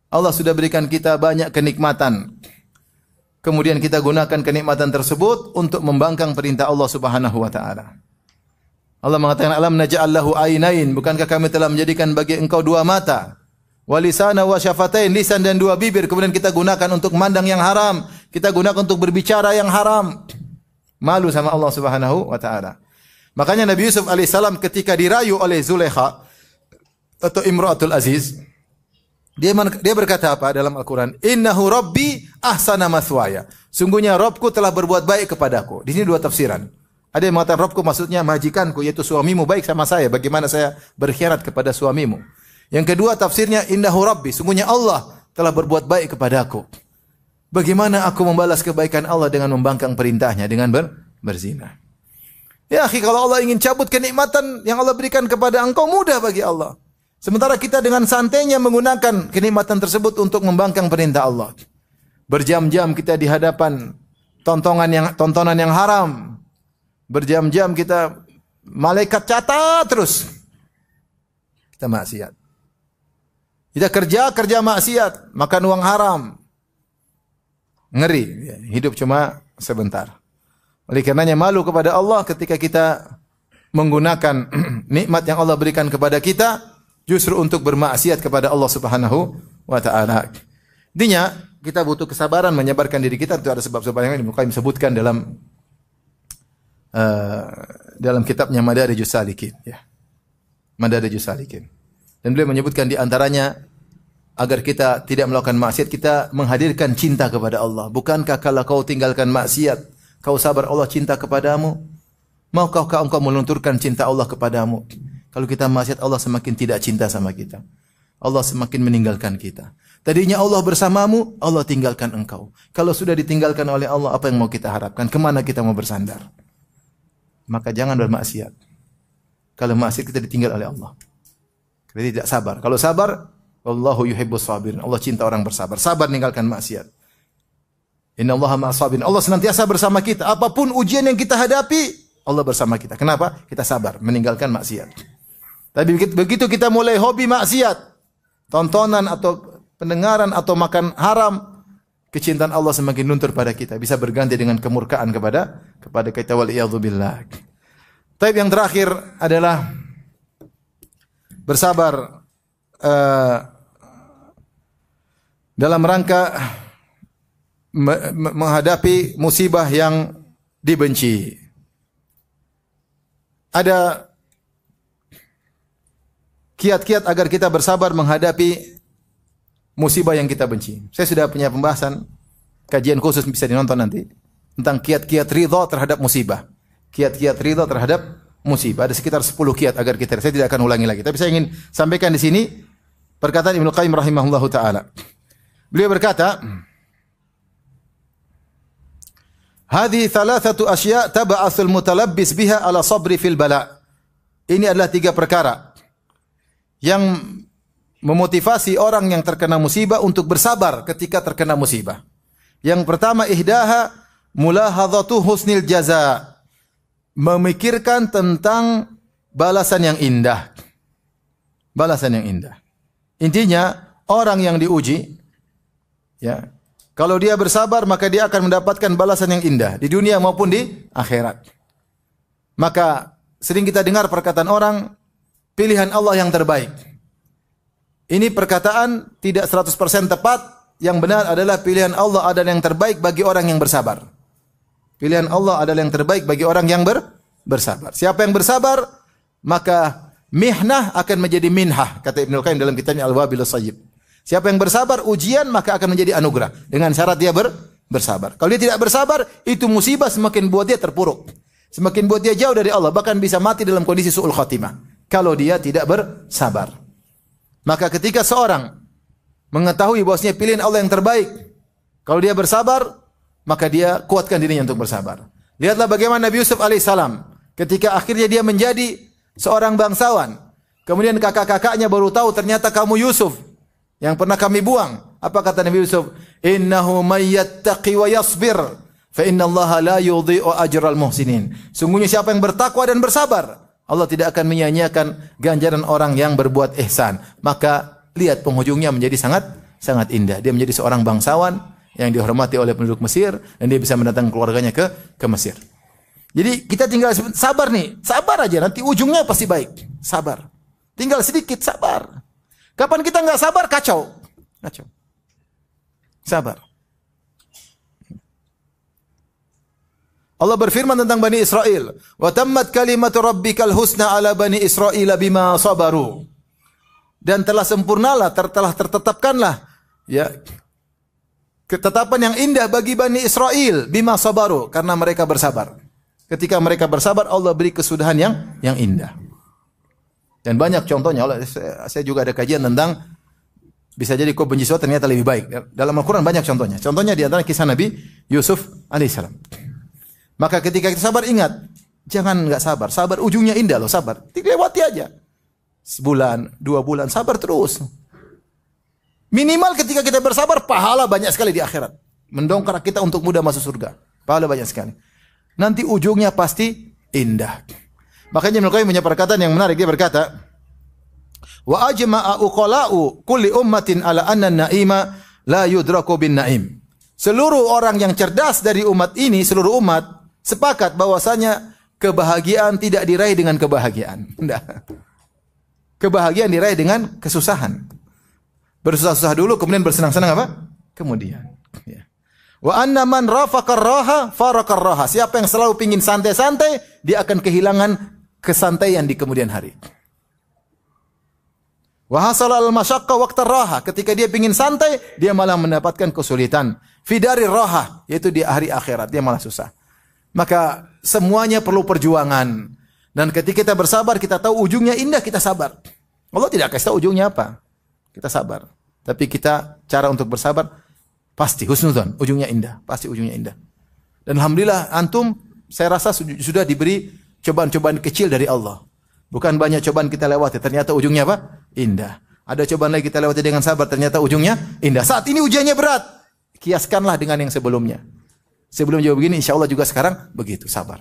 Allah sudah berikan kita banyak kenikmatan. Kemudian kita gunakan kenikmatan tersebut untuk membangkang perintah Allah Subhanahu wa taala. Allah mengatakan, "Alam naj'al lahu ainain?" Bukankah kami telah menjadikan bagi engkau dua mata? Wa lisana wa syafatain, lisan dan dua bibir. Kemudian kita gunakan untuk memandang yang haram, kita gunakan untuk berbicara yang haram. Malu sama Allah Subhanahu wa taala. Makanya Nabi Yusuf alaihissalam ketika dirayu oleh Zulaikha atau Imratul Aziz, dia berkata apa dalam Al-Quran? Innahu Rabbi ahsana mathwaya. Sungguhnya Rabbku telah berbuat baik kepadaku. Di sini dua tafsiran. Ada yang mengatakan Rabbku maksudnya majikanku, yaitu suamimu baik sama saya. Bagaimana saya berkhianat kepada suamimu? Yang kedua tafsirnya Innahu Rabbi. Sungguhnya Allah telah berbuat baik kepadaku. Bagaimana aku membalas kebaikan Allah dengan membangkang perintahnya, dengan berzina. Ya akhi, kalau Allah ingin cabut kenikmatan yang Allah berikan kepada engkau, mudah bagi Allah. Sementara kita dengan santainya menggunakan kenikmatan tersebut untuk membangkang perintah Allah. Berjam-jam kita di hadapan tontonan yang haram. Berjam-jam kita malaikat catat terus. Kita maksiat. Kita kerja maksiat, makan uang haram. Ngeri, hidup cuma sebentar. Oleh karenanya malu kepada Allah ketika kita menggunakan nikmat yang Allah berikan kepada kita justru untuk bermaksiat kepada Allah Subhanahu wa taala. Intinya kita butuh kesabaran menyabarkan diri kita. Itu ada sebab-sebab yang Ibnu Qayyim sebutkan dalam kitabnya Madarijus Salikin, ya. Madarijus Salikin. Dan beliau menyebutkan di antaranya agar kita tidak melakukan maksiat, kita menghadirkan cinta kepada Allah. Bukankah kalau kau tinggalkan maksiat, kau sabar Allah cinta kepadamu? Maukah engkau melunturkan cinta Allah kepadamu? Kalau kita maksiat, Allah semakin tidak cinta sama kita. Allah semakin meninggalkan kita. Tadinya Allah bersamamu, Allah tinggalkan engkau. Kalau sudah ditinggalkan oleh Allah, apa yang mau kita harapkan? Kemana kita mau bersandar? Maka jangan bermaksiat. Kalau maksiat kita ditinggal oleh Allah. Kita tidak sabar. Kalau sabar, wallahu yuhibbus sabirin. Allah cinta orang bersabar. Sabar meninggalkan maksiat. Innallaha ma'as sabirin. Allah senantiasa bersama kita. Apapun ujian yang kita hadapi, Allah bersama kita. Kenapa? Kita sabar meninggalkan maksiat. Tapi begitu kita mulai hobi maksiat, tontonan atau pendengaran atau makan haram, kecintaan Allah semakin luntur pada kita, bisa berganti dengan kemurkaan kepada kita, wal iyadzubillah. Tapi yang terakhir adalah bersabar dalam rangka menghadapi musibah yang dibenci. Ada kiat-kiat agar kita bersabar menghadapi musibah yang kita benci. Saya sudah punya pembahasan, kajian khusus bisa dinonton nanti, tentang kiat-kiat ridha terhadap musibah. Kiat-kiat ridha terhadap musibah. Ada sekitar 10 kiat agar kita, saya tidak akan ulangi lagi. Tapi saya ingin sampaikan di sini perkataan Ibnu Qayyim rahimahullahu taala. Beliau berkata, "Hadhihi thalathatu asya' tab'atsul mutalabbis biha ala sabri fil bala." Ini adalah 3 perkara yang memotivasi orang yang terkena musibah untuk bersabar ketika terkena musibah. Yang pertama, ihdaha mulahadhatu husnil jaza. Memikirkan tentang balasan yang indah. Balasan yang indah. Intinya, orang yang diuji, ya, Kalau dia bersabar, maka dia akan mendapatkan balasan yang indah di dunia maupun di akhirat. Maka sering kita dengar perkataan orang, pilihan Allah yang terbaik. Ini perkataan tidak 100% tepat. Yang benar adalah pilihan Allah adalah yang terbaik bagi orang yang bersabar. Pilihan Allah adalah yang terbaik bagi orang yang bersabar. Siapa yang bersabar, maka mihnah akan menjadi minhah, kata Ibnu Qayyim dalam kitabnya Al-Wabilus Sayyib. Siapa yang bersabar, ujian maka akan menjadi anugerah. Dengan syarat dia bersabar. Kalau dia tidak bersabar, itu musibah semakin buat dia terpuruk. Semakin buat dia jauh dari Allah. Bahkan bisa mati dalam kondisi su'ul khatimah. Kalau dia tidak bersabar. Maka ketika seorang mengetahui bahwasanya pilihan Allah yang terbaik, kalau dia bersabar, maka dia kuatkan dirinya untuk bersabar. Lihatlah bagaimana Nabi Yusuf alaihissalam. Ketika akhirnya dia menjadi seorang bangsawan. Kemudian kakak-kakaknya baru tahu ternyata kamu Yusuf yang pernah kami buang. Apa kata Nabi Yusuf? Innahu may yattaqi wa yasbir fa innallaha la yudhi'u ajral muhsinin. Sungguhnya siapa yang bertakwa dan bersabar, Allah tidak akan menyia-nyiakan ganjaran orang yang berbuat ihsan. Maka lihat penghujungnya menjadi sangat indah. Dia menjadi seorang bangsawan yang dihormati oleh penduduk Mesir dan dia bisa mendatangkan keluarganya ke Mesir. Jadi kita tinggal sabar nih, sabar aja nanti ujungnya pasti baik. Sabar. Tinggal sedikit sabar. Kapan kita enggak sabar, kacau. Sabar. Allah berfirman tentang Bani Israel, "Wa tammat kalimatu rabbikal husna ala Bani Israil bima sabaru." Dan telah sempurnalah, telah tertetapkanlah ya ketetapan yang indah bagi Bani Israel bima sabaru, karena mereka bersabar. Ketika mereka bersabar, Allah beri kesudahan yang indah. Dan banyak contohnya. Saya juga ada kajian tentang bisa jadi kau benci sesuatu ternyata lebih baik. Dalam Al-Quran banyak contohnya. Contohnya di antara kisah Nabi Yusuf alaihissalam. Maka ketika kita sabar, ingat, jangan enggak sabar. Sabar ujungnya indah loh, sabar. Dilewati aja. Sebulan, 2 bulan, sabar terus. Minimal ketika kita bersabar, pahala banyak sekali di akhirat. Mendongkrak kita untuk mudah masuk surga. Pahala banyak sekali. Nanti ujungnya pasti indah. Makanya Ibnu Qayyim punya perkataan yang menarik. Dia berkata, wa ajma'a uqala'u kulli ummatin ala anna an-na'ima la yudraku bin na'im. Seluruh orang yang cerdas dari umat ini, seluruh umat sepakat bahwasanya kebahagiaan tidak diraih dengan kebahagiaan. Kebahagiaan diraih dengan kesusahan. Bersusah-susah dulu kemudian bersenang-senang apa? Kemudian. Ya. Wa anna man rafaqar raha farakar raha. Siapa yang selalu pingin santai-santai, dia akan kehilangan kesantaian di kemudian hari. Wa hasal al-masyaqqa waqtar raha. Ketika dia pingin santai, dia malah mendapatkan kesulitan. Fidari raha, yaitu di hari akhirat dia malah susah. Maka semuanya perlu perjuangan. Dan ketika kita bersabar, kita tahu ujungnya indah, kita sabar. Allah tidak kasih tahu ujungnya apa. Kita sabar. Tapi kita cara untuk bersabar pasti husnudzon, ujungnya indah, pasti ujungnya indah. Dan alhamdulillah antum saya rasa sudah diberi cobaan-cobaan kecil dari Allah. Bukan banyak cobaan kita lewati, ternyata ujungnya apa? Indah. Ada cobaan lagi kita lewati dengan sabar, ternyata ujungnya indah. Saat ini ujiannya berat. Kiaskanlah dengan yang sebelumnya. Sebelum jauh begini, insya Allah juga sekarang begitu, sabar.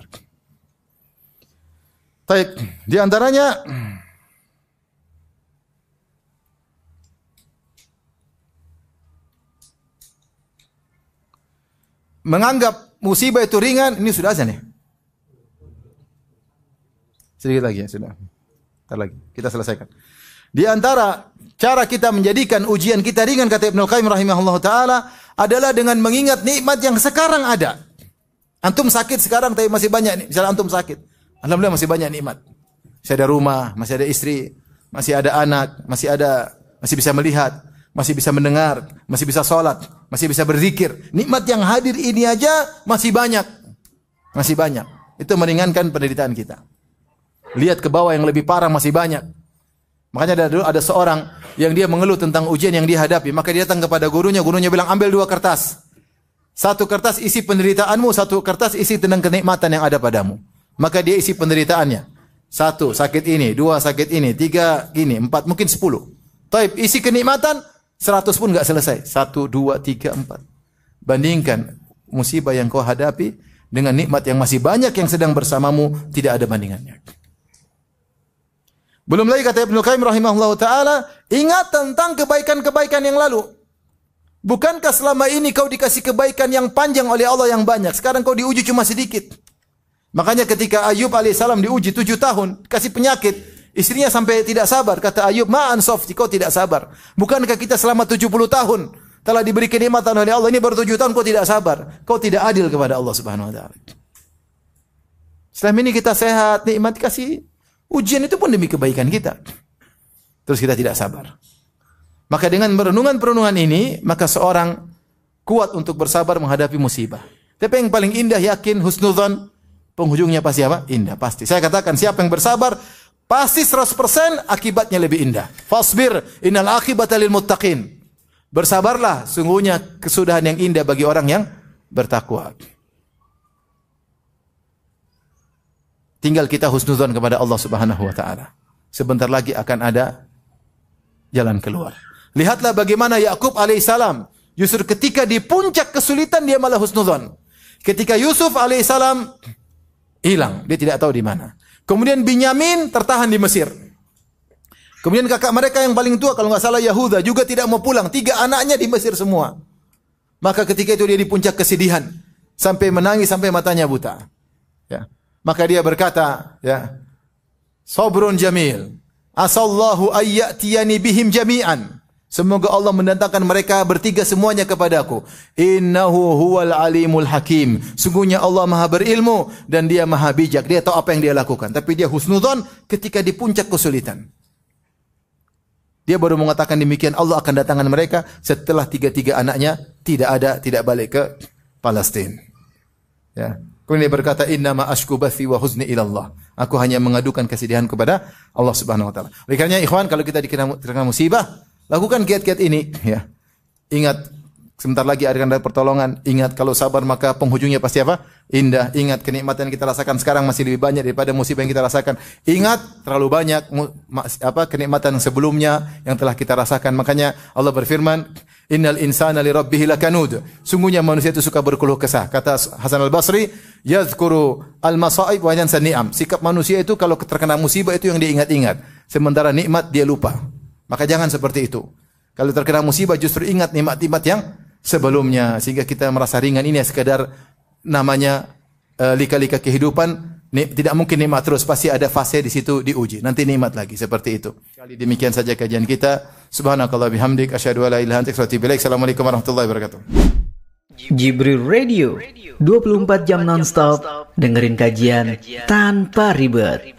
Baik, di antaranya menganggap musibah itu ringan. Ini sudah azan ya? Sedikit lagi ya, sudah. Ntar lagi, kita selesaikan. Di antara cara kita menjadikan ujian kita ringan, kata Ibnu Qayyim rahimahullah ta'ala, adalah dengan mengingat nikmat yang sekarang ada. Antum sakit sekarang, tapi masih banyak nih. Misalnya antum sakit, alhamdulillah masih banyak nikmat. Masih ada rumah, masih ada istri, masih ada anak, masih bisa melihat, masih bisa mendengar, masih bisa sholat, masih bisa berzikir. Nikmat yang hadir ini aja masih banyak. Masih banyak. Itu meringankan penderitaan kita. Lihat ke bawah yang lebih parah masih banyak. Makanya ada seorang yang dia mengeluh tentang ujian yang dihadapi. Maka dia datang kepada gurunya bilang, ambil 2 kertas. 1 kertas isi penderitaanmu, 1 kertas isi tentang kenikmatan yang ada padamu. Maka dia isi penderitaannya. 1 sakit ini, 2 sakit ini, 3 gini, 4 mungkin 10. Taib isi kenikmatan 100 pun enggak selesai. 1, 2, 3, 4. Bandingkan musibah yang kau hadapi dengan nikmat yang masih banyak yang sedang bersamamu, tidak ada bandingannya. Belum lagi kata Ibnu Qayyim rahimahullah ta'ala, ingat tentang kebaikan-kebaikan yang lalu. Bukankah selama ini kau dikasih kebaikan yang panjang oleh Allah yang banyak? Sekarang kau diuji cuma sedikit. Makanya ketika Ayub alaihissalam diuji 7 tahun, kasih penyakit, istrinya sampai tidak sabar. Kata Ayub, ma'an softi, kau tidak sabar. Bukankah kita selama 70 tahun telah diberi kenikmatan oleh Allah, ini baru 7 tahun kau tidak sabar. Kau tidak adil kepada Allah Subhanahu wa taala. Selama ini kita sehat, nikmat, kasih ujian itu pun demi kebaikan kita. Terus kita tidak sabar. Maka dengan perenungan-perenungan ini, maka seorang kuat untuk bersabar menghadapi musibah. Tapi yang paling indah, yakin, husnudzon, penghujungnya pasti apa? Indah, pasti. Saya katakan siapa yang bersabar, pasti 100% akibatnya lebih indah. Fasbir, innal akibata lil muttaqin. Bersabarlah, sungguhnya kesudahan yang indah bagi orang yang bertakwa. Tinggal kita husnudzon kepada Allah Subhanahu wa taala. Sebentar lagi akan ada jalan keluar. Lihatlah bagaimana Yakub alaihissalam, justru ketika di puncak kesulitan dia malah husnudzon. Ketika Yusuf alaihissalam hilang, dia tidak tahu di mana. Kemudian Binyamin tertahan di Mesir. Kemudian kakak mereka yang paling tua, kalau nggak salah Yahuda, juga tidak mau pulang. 3 anaknya di Mesir semua. Maka ketika itu dia di puncak kesedihan, sampai menangis sampai matanya buta. Ya. Maka dia berkata, ya, sabrun jamil, asallahu ayyatiyani bihim jami'an. Semoga Allah mendatangkan mereka bertiga semuanya kepadaku. Innahu huwal alimul hakim. Sungguhnya Allah maha berilmu dan dia maha bijak. Dia tahu apa yang dia lakukan. Tapi dia husnudzon ketika di puncak kesulitan. Dia baru mengatakan demikian, Allah akan datangkan mereka setelah 3 anaknya tidak balik ke Palestina. Ya. Kemudian dia berkata, innama ashku bathi wa huzni ilallah. Aku hanya mengadukan kesedihan kepada Allah Subhanahu wa taala. Oleh karenanya ikhwan, kalau kita dikena musibah, lakukan kiat-kiat ini, ya. Ingat, sebentar lagi akan ada pertolongan. Ingat, kalau sabar maka penghujungnya pasti apa? Indah. Ingat, kenikmatan yang kita rasakan sekarang masih lebih banyak daripada musibah yang kita rasakan. Ingat, terlalu banyak kenikmatan sebelumnya yang telah kita rasakan. Makanya Allah berfirman, innal insana li rabbih lakanud. Sungguhnya manusia itu suka berkeluh kesah. Kata Hasan al-Basri, yadhkuru al-masaib wa yansa ni'am. Sikap manusia itu kalau terkena musibah itu yang diingat-ingat. Sementara nikmat dia lupa. Maka jangan seperti itu. Kalau terkena musibah justru ingat nikmat-nikmat yang sebelumnya sehingga kita merasa ringan. Ini sekadar namanya lika-lika kehidupan. Tidak mungkin nikmat terus, pasti ada fase di situ diuji. Nanti nikmat lagi seperti itu. Kali demikian saja kajian kita. Subhanakallah bihamdik asyhadu an la ilaha illa anta astaghfiruka wa atubu ilaik. Assalamualaikum warahmatullahi wabarakatuh. Jibril Radio 24 jam nonstop dengerin kajian tanpa ribet.